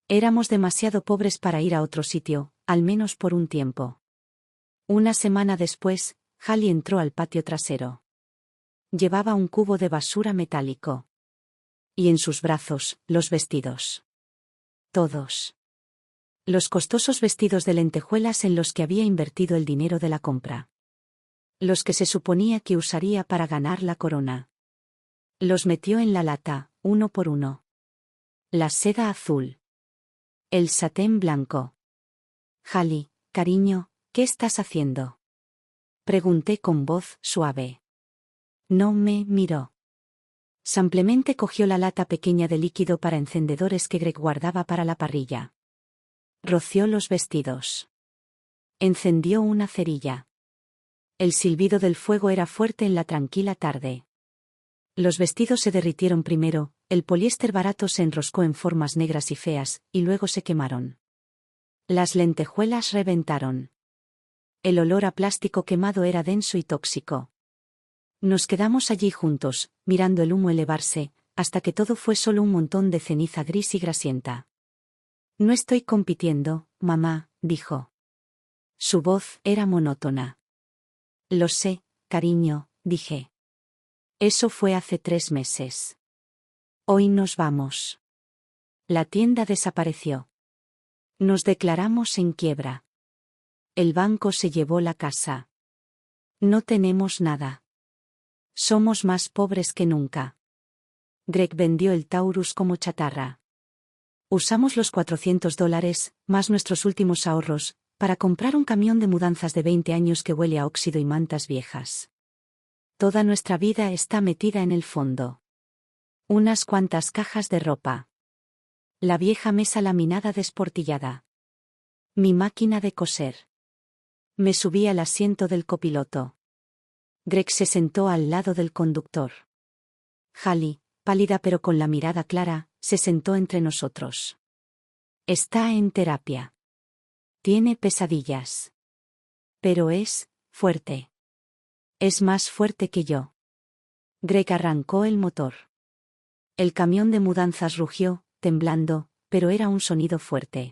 Éramos demasiado pobres para ir a otro sitio, al menos por un tiempo. Una semana después, Hallie entró al patio trasero. Llevaba un cubo de basura metálico. Y en sus brazos, los vestidos. Todos. Los costosos vestidos de lentejuelas en los que había invertido el dinero de la compra. Los que se suponía que usaría para ganar la corona. Los metió en la lata, uno por uno. La seda azul. El satén blanco. «Hallie, cariño, ¿qué estás haciendo?», pregunté con voz suave. No me miró. Simplemente cogió la lata pequeña de líquido para encendedores que Greg guardaba para la parrilla. Roció los vestidos. Encendió una cerilla. El silbido del fuego era fuerte en la tranquila tarde. Los vestidos se derritieron primero, el poliéster barato se enroscó en formas negras y feas, y luego se quemaron. Las lentejuelas reventaron. El olor a plástico quemado era denso y tóxico. Nos quedamos allí juntos, mirando el humo elevarse, hasta que todo fue solo un montón de ceniza gris y grasienta. No estoy compitiendo, mamá, dijo. Su voz era monótona. Lo sé, cariño, dije. Eso fue hace 3 meses. Hoy nos vamos. La tienda desapareció. Nos declaramos en quiebra. El banco se llevó la casa. No tenemos nada. Somos más pobres que nunca. Greg vendió el Taurus como chatarra. Usamos los $400, más nuestros últimos ahorros, para comprar un camión de mudanzas de 20 años que huele a óxido y mantas viejas. Toda nuestra vida está metida en el fondo. Unas cuantas cajas de ropa. La vieja mesa laminada desportillada. Mi máquina de coser. Me subí al asiento del copiloto. Greg se sentó al lado del conductor. Hallie, pálida pero con la mirada clara, se sentó entre nosotros. Está en terapia. Tiene pesadillas. Pero es fuerte. Es más fuerte que yo. Greg arrancó el motor. El camión de mudanzas rugió, temblando, pero era un sonido fuerte.